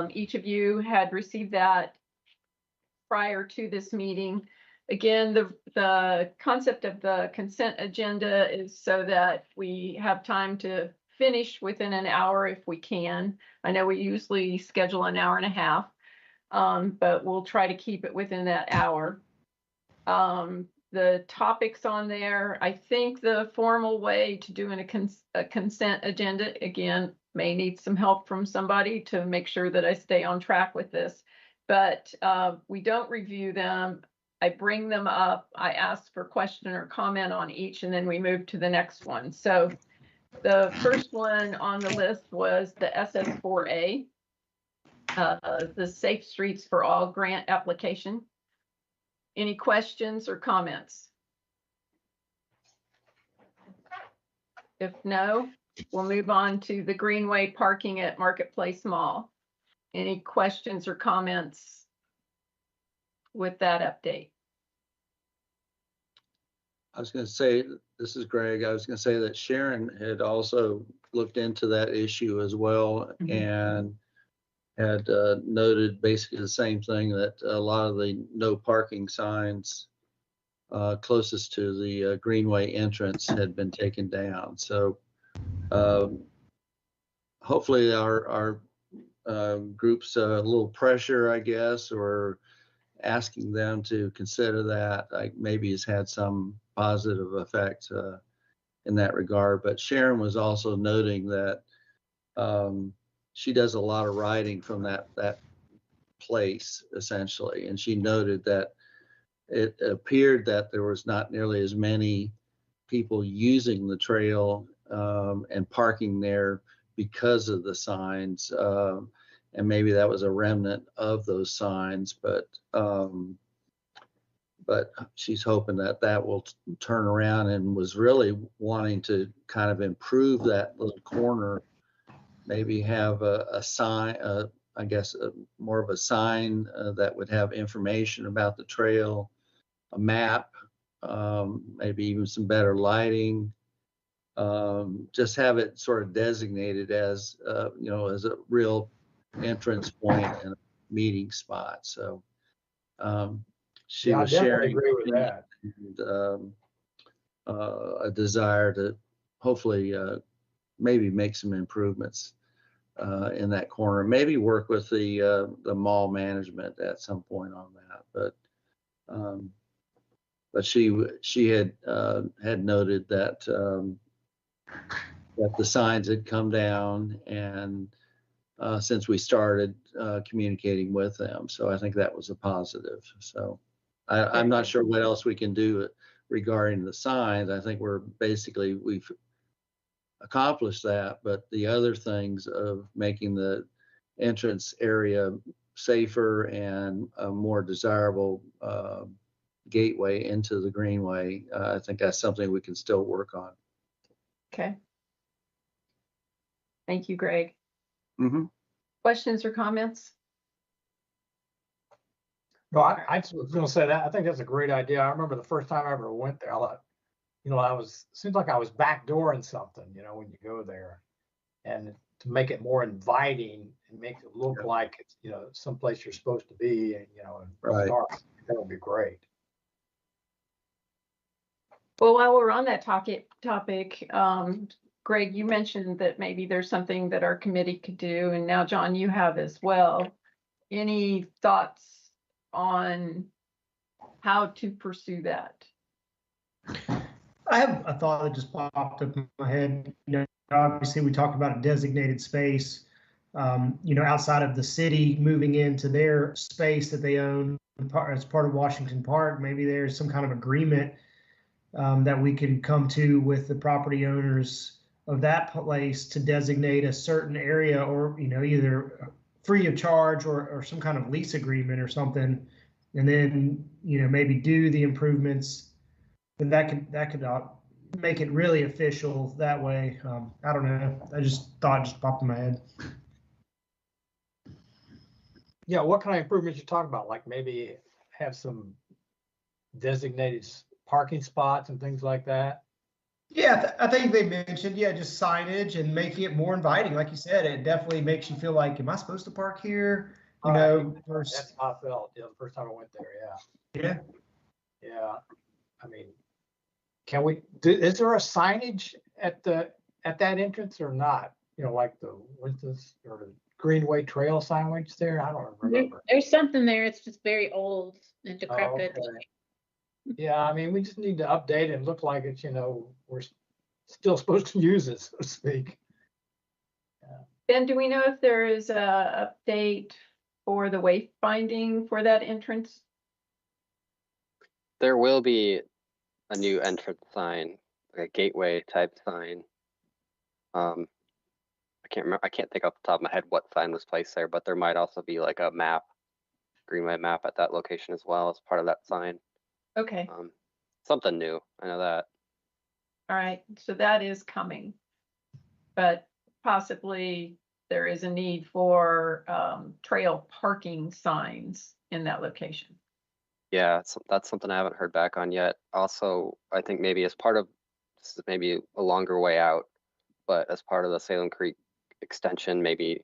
Each of you had received that prior to this meeting. Again, the concept of the consent agenda is so that we have time to finish within an hour if we can. I know we usually schedule an hour and a half, but we'll try to keep it within that hour. The topics on there, I think the formal way to doing a consent agenda, again, may need some help from somebody to make sure that I stay on track with this, but we don't review them. I bring them up, I ask for question or comment on each, and then we move to the next one. So the first one on the list was the SS4A, the Safe Streets for All grant application. Any questions or comments? If no, we'll move on to the Greenway parking at Marketplace Mall. Any questions or comments with that update? I was going to say, this is Greg. I was going to say that Sharon had also looked into that issue as well, and had noted basically the same thing, that a lot of the no parking signs closest to the Greenway entrance had been taken down. So hopefully our group's a little pressure, I guess, or asking them to consider that, like, maybe has had some positive effect in that regard. But Sharon was also noting that she does a lot of riding from that place, essentially, and she noted that it appeared that there was not nearly as many people using the trail and parking there because of the signs, and maybe that was a remnant of those signs, but she's hoping that that will turn around, and was really wanting to kind of improve that little corner, maybe have a sign, I guess more of a sign that would have information about the trail, a map, maybe even some better lighting, just have it sort of designated as, as a real entrance point and a meeting spot. So she was sharing agree with that. And, a desire to hopefully maybe make some improvements in that corner, maybe work with the mall management at some point on that. But she had noted that that the signs had come down, and since we started communicating with them, so I think that was a positive. So I'm not sure what else we can do regarding the signs. I think we've accomplished that, but the other things of making the entrance area safer and a more desirable gateway into the Greenway, I think that's something we can still work on. Okay. Thank you, Greg. Mm-hmm. Questions or comments? No, I was going to say that. I think that's a great idea. I remember the first time I ever went there, I thought, seems like I was backdooring something, when you go there, and to make it more inviting and make it look like it's, someplace you're supposed to be, and, Right. dark. That would be great. Well, while we're on that topic, Greg, you mentioned that maybe there's something that our committee could do, and now John, you have as well. Any thoughts on how to pursue that. I have a thought that just popped up in my head. Obviously we talked about a designated space, outside of the city moving into their space that they own as part of Washington Park. Maybe there's some kind of agreement that we can come to with the property owners of that place to designate a certain area, or either free of charge or some kind of lease agreement or something, and then maybe do the improvements. And that could make it really official that way. I don't know. I just popped in my head. Yeah, what kind of improvements you talking about? Like maybe have some designated parking spots and things like that? Yeah, I think they mentioned, just signage and making it more inviting. Like you said, it definitely makes you feel like, am I supposed to park here? That's how I felt, the first time I went there, Yeah. Yeah. I mean, is there a signage at that entrance or not? Like the Winston's or the Greenway Trail signage there? I don't remember. There's something there. It's just very old and decrepit. Oh, okay. Yeah, I mean, we just need to update it and look like it's, we're still supposed to use it, so to speak. Ben, do we know if there is a update for the wayfinding for that entrance? There will be a new entrance sign, like a gateway type sign. I can't remember. I can't think off the top of my head what sign was placed there, but there might also be like a map, Greenway map at that location as well as part of that sign. Okay. Something new. I know that. All right. So that is coming, but possibly there is a need for trail parking signs in that location. Yeah, that's something I haven't heard back on yet. Also, I think maybe as part of, this is maybe a longer way out, but as part of the Salem Creek extension, maybe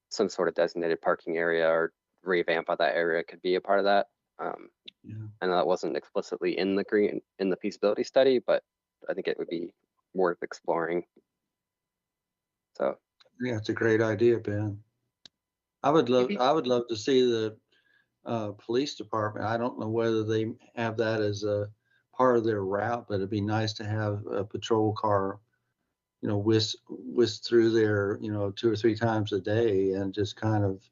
some sort of designated parking area or revamp of that area could be a part of that. I know that wasn't explicitly in the feasibility study, but I think it would be worth exploring. So Yeah, it's a great idea, Ben. I would love to see the police department. I don't know whether they have that as a part of their route, but it'd be nice to have a patrol car, whisk through there, 2 or 3 times a day and just kind of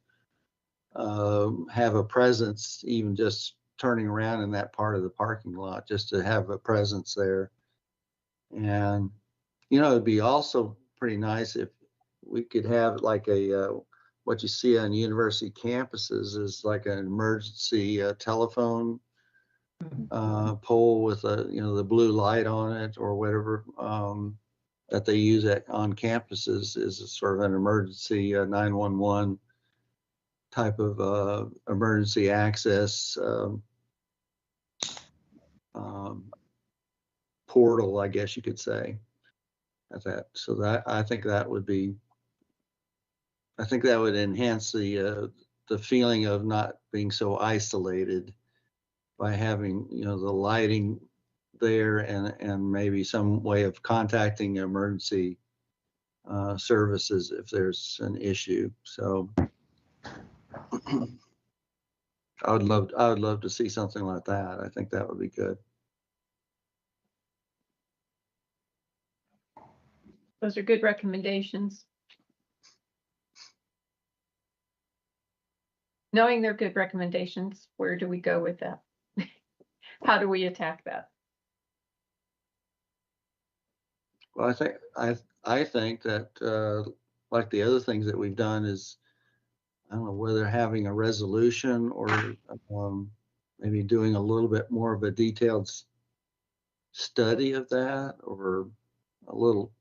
have a presence, even just turning around in that part of the parking lot, just to have a presence there. And, it'd be also pretty nice if we could have like what you see on university campuses is like an emergency telephone pole with the blue light on it or whatever that they use on campuses is a sort of an emergency 911 type of emergency access portal, I guess you could say. So that I think that would enhance the feeling of not being so isolated by having the lighting there and maybe some way of contacting emergency services if there's an issue. So I would love to see something like that. I think that would be good. Those are good recommendations. Knowing they're good recommendations, where do we go with that? How do we attack that? Well, I think that like the other things that we've done is, I don't know whether having a resolution or maybe doing a little bit more of a detailed study of that or a little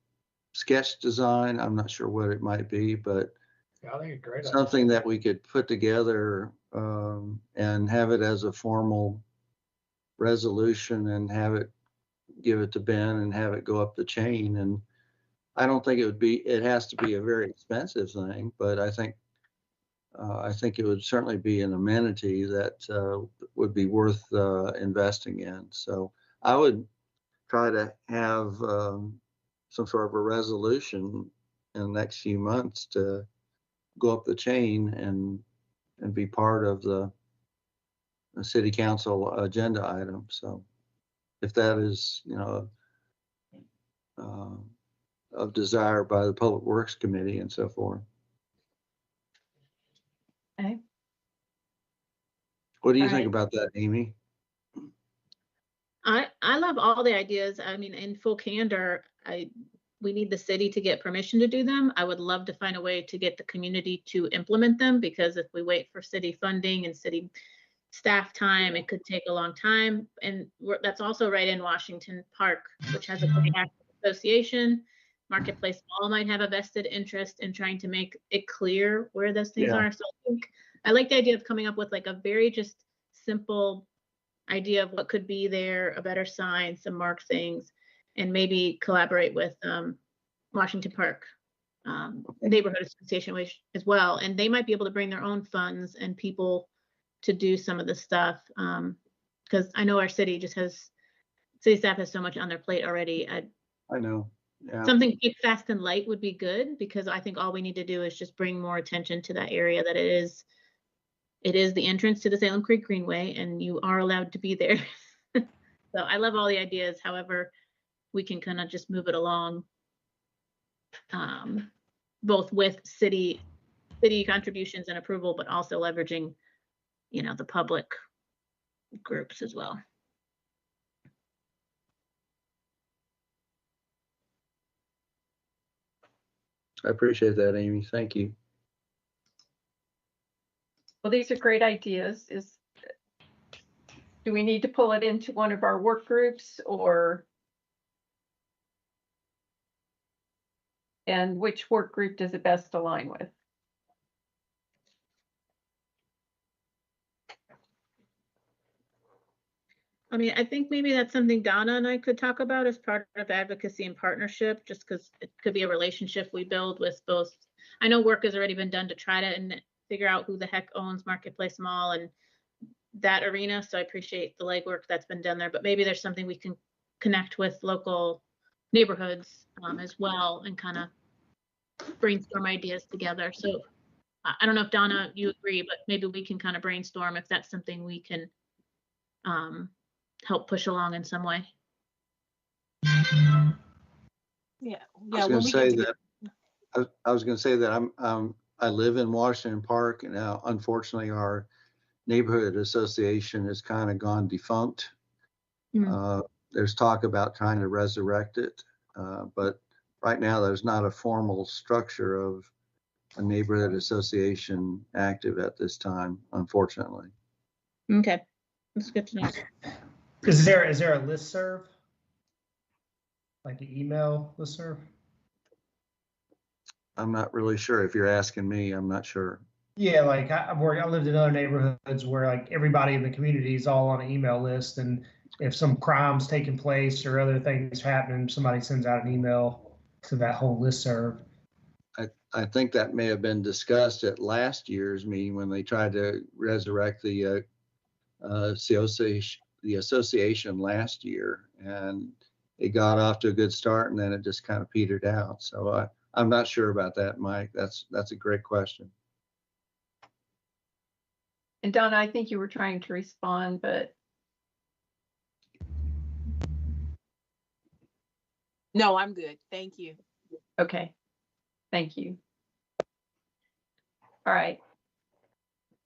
sketch design. I'm not sure what it might be, but Yeah, I think it's great. something that we could put together and have it as a formal resolution and give it to Ben and have it go up the chain. And I don't think it has to be a very expensive thing, but I think it would certainly be an amenity that would be worth investing in. So I would try to have some sort of a resolution in the next few months to go up the chain and be part of the a city council agenda item. So if that is, of desire by the Public Works Committee and so forth. Okay. What do you All think right. about that, Amy? I love all the ideas. I mean, in full candor, we need the city to get permission to do them. I would love to find a way to get the community to implement them, because if we wait for city funding and city staff time, it could take a long time. And that's also right in Washington Park, which has a great active association. Marketplace Mall might have a vested interest in trying to make it clear where those things Yeah. are. So I think I like the idea of coming up with like a very just simple idea of what could be there, a better sign, some marked things, and maybe collaborate with Washington Park Neighborhood Association as well. And they might be able to bring their own funds and people to do some of the stuff. Because I know our city staff has so much on their plate already. I know. Yeah. Something quick, fast, and light would be good, because I think all we need to do is just bring more attention to that area, that it is the entrance to the Salem Creek Greenway, and you are allowed to be there. So I love all the ideas. However, we can kind of just move it along, both with city contributions and approval, but also leveraging, the public groups as well. I appreciate that, Amy. Thank you. Well, these are great ideas. Do we need to pull it into one of our work groups, and which work group does it best align with? I mean, I think maybe that's something Donna and I could talk about as part of advocacy and partnership, just because it could be a relationship we build with both. I know work has already been done to try to figure out who the heck owns Marketplace Mall and that arena. So I appreciate the legwork that's been done there, but maybe there's something we can connect with local neighborhoods as well, and kind of brainstorm ideas together. So I don't know if Donna, you agree, but maybe we can kind of brainstorm if that's something we can help push along in some way. Yeah. I was going to say that I live in Washington Park, and now unfortunately our neighborhood association has kind of gone defunct. There's talk about trying to resurrect it, but right now there's not a formal structure of a neighborhood association active at this time, unfortunately. Okay, that's good to know. Is there a listserv? Like an email listserv? I'm not really sure. If you're asking me, I'm not sure. Yeah, like I lived in other neighborhoods where like everybody in the community is all on an email list, and if some crime's taking place or other things happening, somebody sends out an email to that whole listserv. I think that may have been discussed at last year's meeting when they tried to resurrect the association last year, and it got off to a good start, and then it just kind of petered out. So I'm not sure about that, Mike. That's a great question. And Donna, I think you were trying to respond, but. No, I'm good. Thank you. Okay, thank you. All right.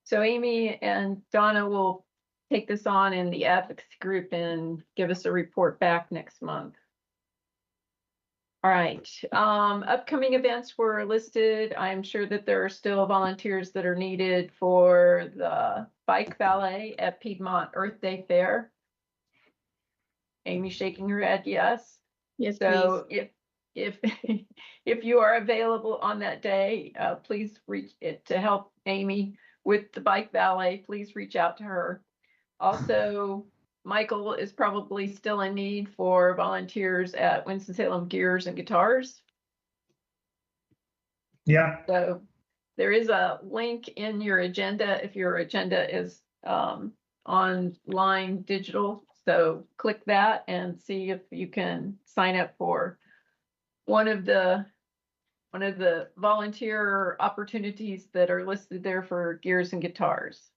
So Amy and Donna will take this on in the advocacy group and give us a report back next month. All right, upcoming events were listed. I'm sure that there are still volunteers that are needed for the bike valet at Piedmont Earth Day Fair. Amy shaking her head, yes. Yes, So please. if you are available on that day, please reach it to help Amy with the bike valet. Please reach out to her. Also, Michael is probably still in need for volunteers at Winston-Salem Gears and Guitars. Yeah. So there is a link in your agenda if your agenda is online digital. So click that and see if you can sign up for one of the volunteer opportunities that are listed there for Gears and Guitars.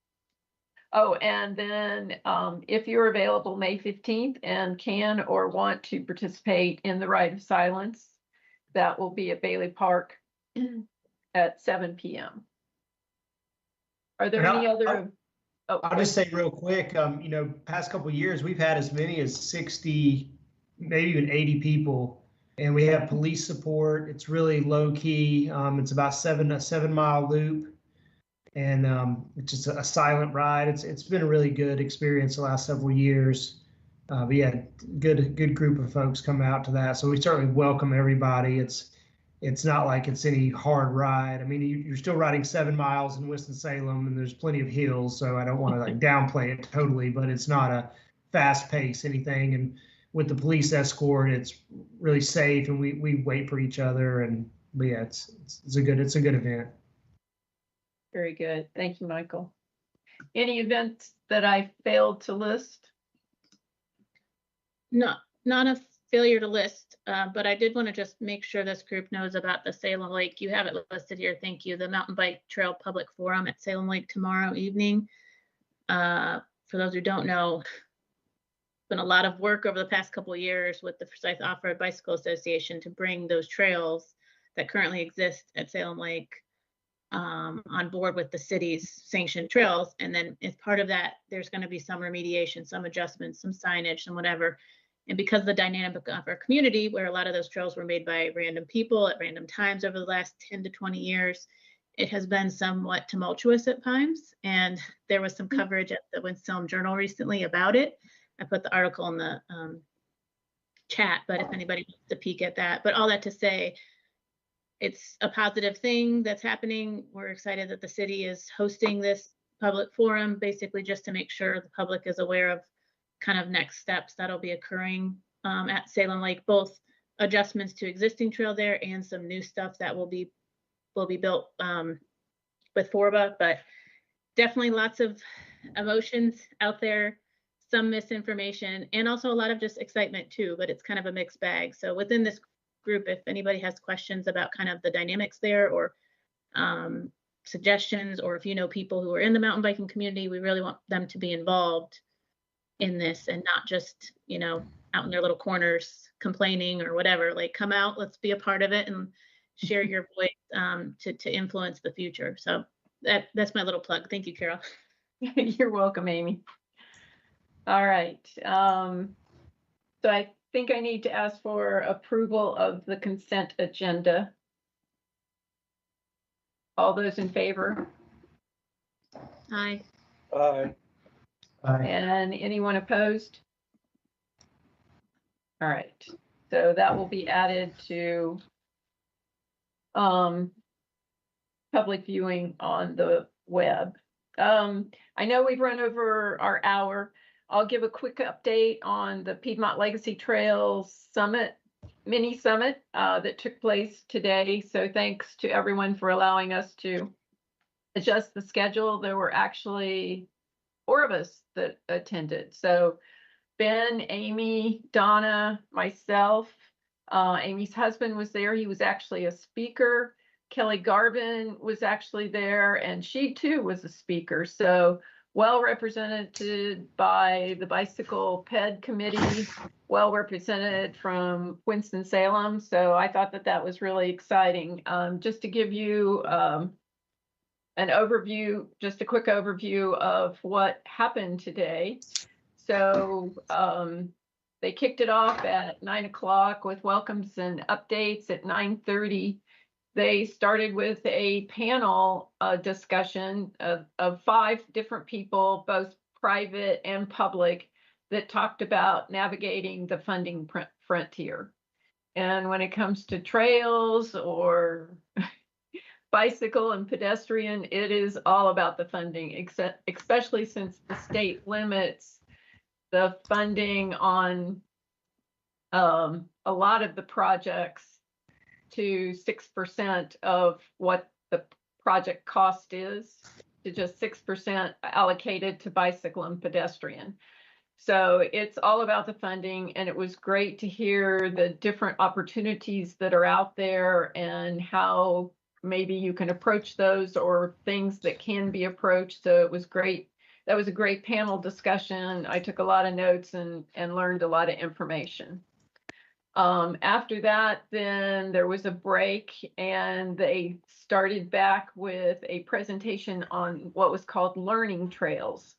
Oh, and then if you're available May 15th and can or want to participate in the Rite of Silence, that will be at Bailey Park at 7 p.m. Are there And any other? Oh, I'll just say real quick, you know, past couple of years, we've had as many as 60, maybe even 80 people, and we have police support. It's really low key. It's about a 7 mile loop, and it's just a silent ride. It's been a really good experience the last several years. But yeah, good group of folks come out to that. So we certainly welcome everybody. It's not like it's any hard ride. I mean, you're still riding 7 miles in Winston-Salem, and there's plenty of hills, so I don't want to like downplay it totally, but it's not a fast pace anything. And with the police escort, it's really safe, and we wait for each other. And but yeah, it's a good event. very good. Thank you, Michael. Any events that I failed to list? Not a failure to list, but I did want to just make sure this group knows about the Salem Lake. You have it listed here. Thank you. The Mountain Bike Trail Public Forum at Salem Lake tomorrow evening. For those who don't know, it's been a lot of work over the past couple of years with the Forsyth Off-Road Bicycle Association to bring those trails that currently exist at Salem Lake on board with the city's sanctioned trails. And then as part of that, there's going to be some remediation, some adjustments, some signage, some whatever. And because of the dynamic of our community, where a lot of those trails were made by random people at random times over the last 10 to 20 years, it has been somewhat tumultuous at times. And there was some coverage at the Winston-Salem Journal recently about it. I put the article in the chat, but if anybody wants to peek at that. But all that to say, it's a positive thing that's happening. We're excited that the city is hosting this public forum, basically just to make sure the public is aware of kind of next steps that'll be occurring at Salem Lake, both adjustments to existing trail there and some new stuff that will be built with Forba. But definitely lots of emotions out there, some misinformation, and also a lot of just excitement too, but it's kind of a mixed bag. So within this group, if anybody has questions about kind of the dynamics there, or suggestions, or if you know people who are in the mountain biking community, we really want them to be involved in this and not just, you know, out in their little corners complaining or whatever. Like, come out, let's be a part of it and share your voice to influence the future. So that's my little plug. Thank you, Carol. You're welcome, Amy. All right. So I think I need to ask for approval of the consent agenda. All those in favor? Aye. Aye. And anyone opposed? All right, so that will be added to public viewing on the web. I know we've run over our hour. I'll give a quick update on the Piedmont Legacy Trails Summit, mini summit that took place today. So thanks to everyone for allowing us to adjust the schedule. There were actually 4 of us that attended. So Ben, Amy, Donna, myself, Amy's husband was there. He was actually a speaker. Kelly Garvin was actually there, and she too was a speaker. So well represented by the Bicycle PED Committee, well represented from Winston-Salem. So I thought that was really exciting. Just to give you an overview, just a quick overview of what happened today. So they kicked it off at 9 o'clock with welcomes and updates at 9:30. They started with a panel discussion of 5 different people, both private and public, that talked about navigating the funding frontier. And when it comes to trails or bicycle and pedestrian, it is all about the funding, especially since the state limits the funding on a lot of the projects to 6% of what the project cost is, to just 6% allocated to bicycle and pedestrian. So it's all about the funding, and it was great to hear the different opportunities that are out there and how maybe you can approach those or things that can be approached. So it was great that was a great panel discussion. I took a lot of notes and learned a lot of information. After that, then there was a break and they started back with a presentation on what was called learning trails.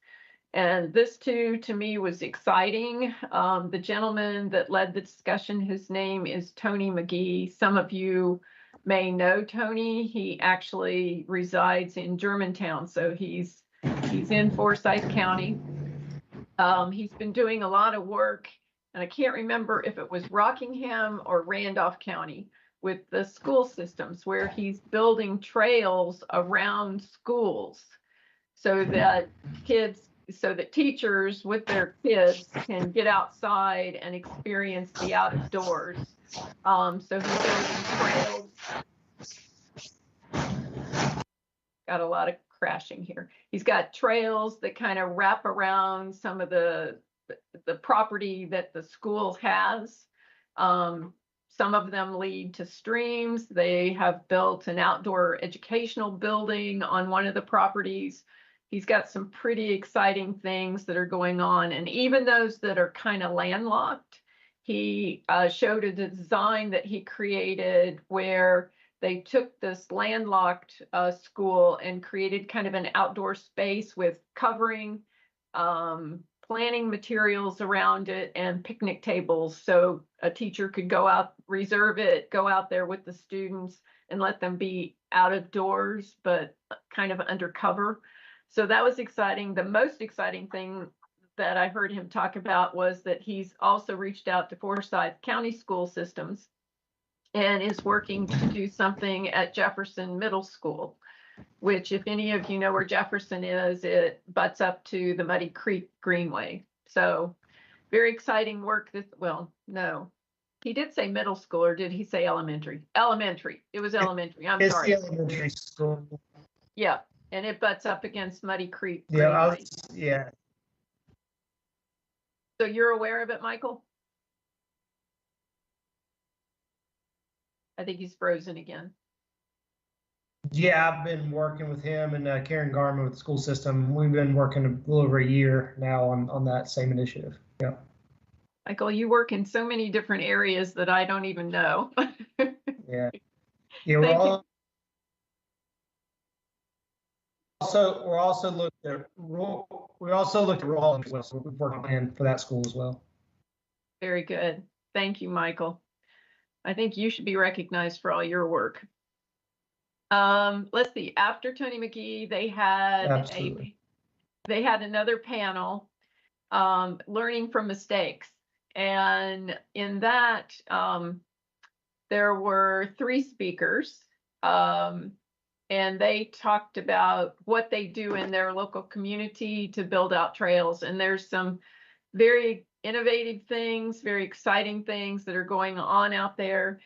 And this too, to me, was exciting. The gentleman that led the discussion, his name is Tony McGee. Some of you may know Tony. He actually resides in Germantown, so he's in Forsyth County. He's been doing a lot of work, and I can't remember if it was Rockingham or Randolph County with the school systems, where he's building trails around schools so that teachers with their kids can get outside and experience the outdoors. So he's building trails. Got a lot of crashing here. He's got trails that kind of wrap around some of the property that the school has. Some of them lead to streams. They have built an outdoor educational building on one of the properties. He's got some pretty exciting things that are going on. And even those that are kind of landlocked, he showed a design that he created where they took this landlocked school and created kind of an outdoor space with covering, planting materials around it, and picnic tables. So a teacher could go out, reserve it, go out there with the students and let them be out of doors, but kind of undercover. So that was exciting. The most exciting thing that I heard him talk about was that he's also reached out to Forsyth County school systems and is working to do something at Jefferson Middle School, which, if any of you know where Jefferson is, it butts up to the Muddy Creek Greenway. So very exciting work. Well, no, he did say middle school, or did he say elementary? Elementary. It was elementary. I'm sorry. It's the elementary school. Yeah, and it butts up against Muddy Creek. Yeah, yeah. So you're aware of it, Michael? I think he's frozen again. Yeah, I've been working with him and Karen Garman with the school system. We've been working a little over a year now on that same initiative. Yeah. Michael, you work in so many different areas that I don't even know. Yeah. Yeah, we're also looked at rural as well, so we've worked on plan for that school as well. Very good. Thank you, Michael. I think you should be recognized for all your work. Let's see. After Tony McGee, they had another panel, learning from mistakes, and in that there were 3 speakers, and they talked about what they do in their local community to build out trails. And there's some very innovative things, very exciting things that are going on out there.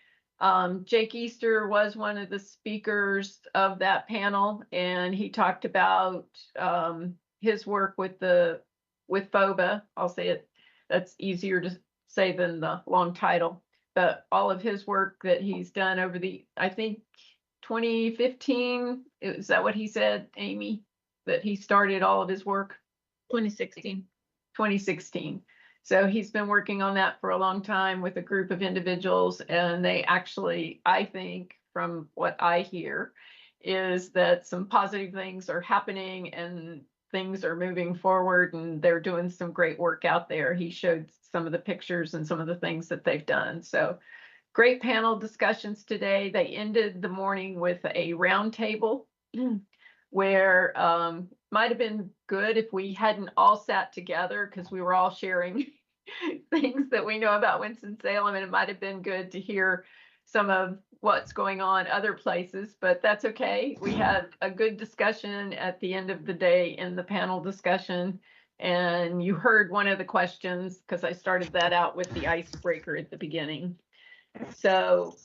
Jake Easter was one of the speakers of that panel, and he talked about his work with FOBA. I'll say it, that's easier to say than the long title, but all of his work that he's done over I think 2015, is that what he said, Amy, that he started all of his work? 2016. 2016. So he's been working on that for a long time with a group of individuals, and they actually, I think, from what I hear, is that some positive things are happening and things are moving forward, and they're doing some great work out there. He showed some of the pictures and some of the things that they've done. So great panel discussions today. They ended the morning with a round table where might have been good if we hadn't all sat together, because we were all sharing things that we know about Winston-Salem, and it might have been good to hear some of what's going on other places, but that's okay. We had a good discussion at the end of the day in the panel discussion, and you heard one of the questions because I started that out with the icebreaker at the beginning. So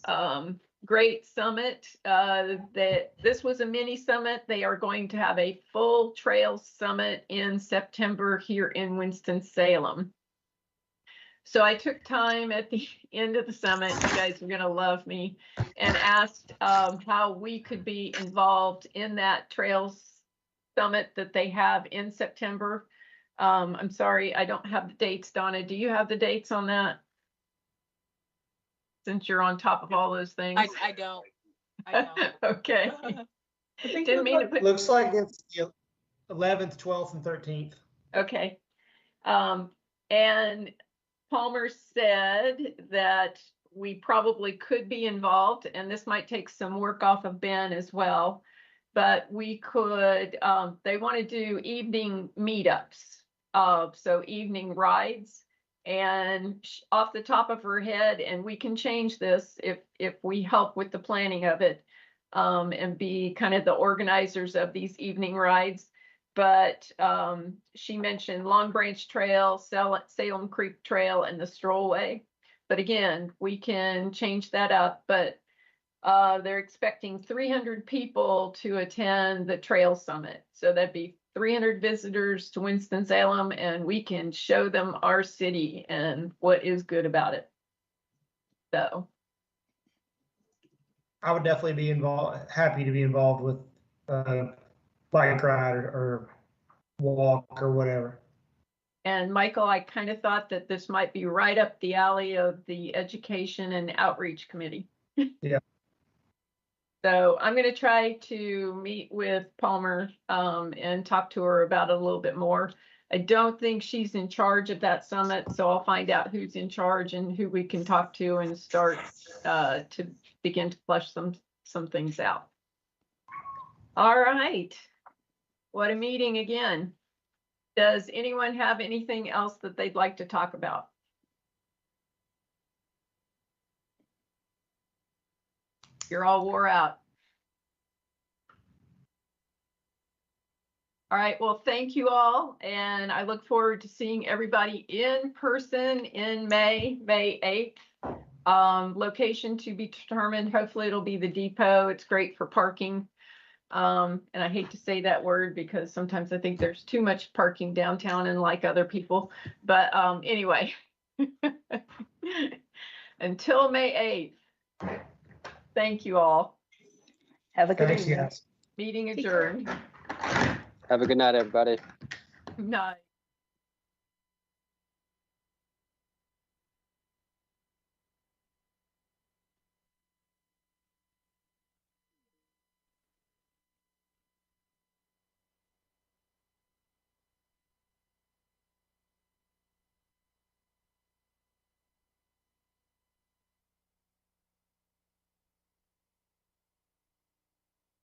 great summit. This was a mini summit. They are going to have a full trail summit in September here in Winston-Salem. So I took time at the end of the summit, you guys are gonna love me, and asked how we could be involved in that trails summit that they have in September. I'm sorry, I don't have the dates. Donna, do you have the dates on that? Since you're on top of all those things. I don't. I don't. Okay. I think Didn't mean to put. looks like it's the 11th, 12th, and 13th. Okay. And Palmer said that we probably could be involved, and this might take some work off of Ben as well, but we could, they want to do evening meetups, so evening rides. And off the top of her head, and we can change this if we help with the planning of it, and be kind of the organizers of these evening rides. But she mentioned Long Branch Trail, Salem Creek Trail, and the Strollway. But again, we can change that up. But they're expecting 300 people to attend the Trail Summit. So that'd be 300 visitors to Winston-Salem, and we can show them our city and what is good about it. So I would definitely be happy to be involved with bike ride or walk or whatever. And Michael, I kind of thought that this might be right up the alley of the Education and Outreach Committee. Yeah. So I'm going to try to meet with Palmer and talk to her about it a little bit more. I don't think she's in charge of that summit, so I'll find out who's in charge and who we can talk to and start to begin to flesh some things out. All right. What a meeting again. Does anyone have anything else that they'd like to talk about? You're all wore out. All right, well, thank you all. And I look forward to seeing everybody in person in May 8th. Location to be determined. Hopefully it'll be the depot. It's great for parking. And I hate to say that word because sometimes I think there's too much parking downtown and like other people. But anyway, until May 8th, thank you all. Have a good Thanks, evening. guys. Meeting adjourned. Have a good night, everybody. Night.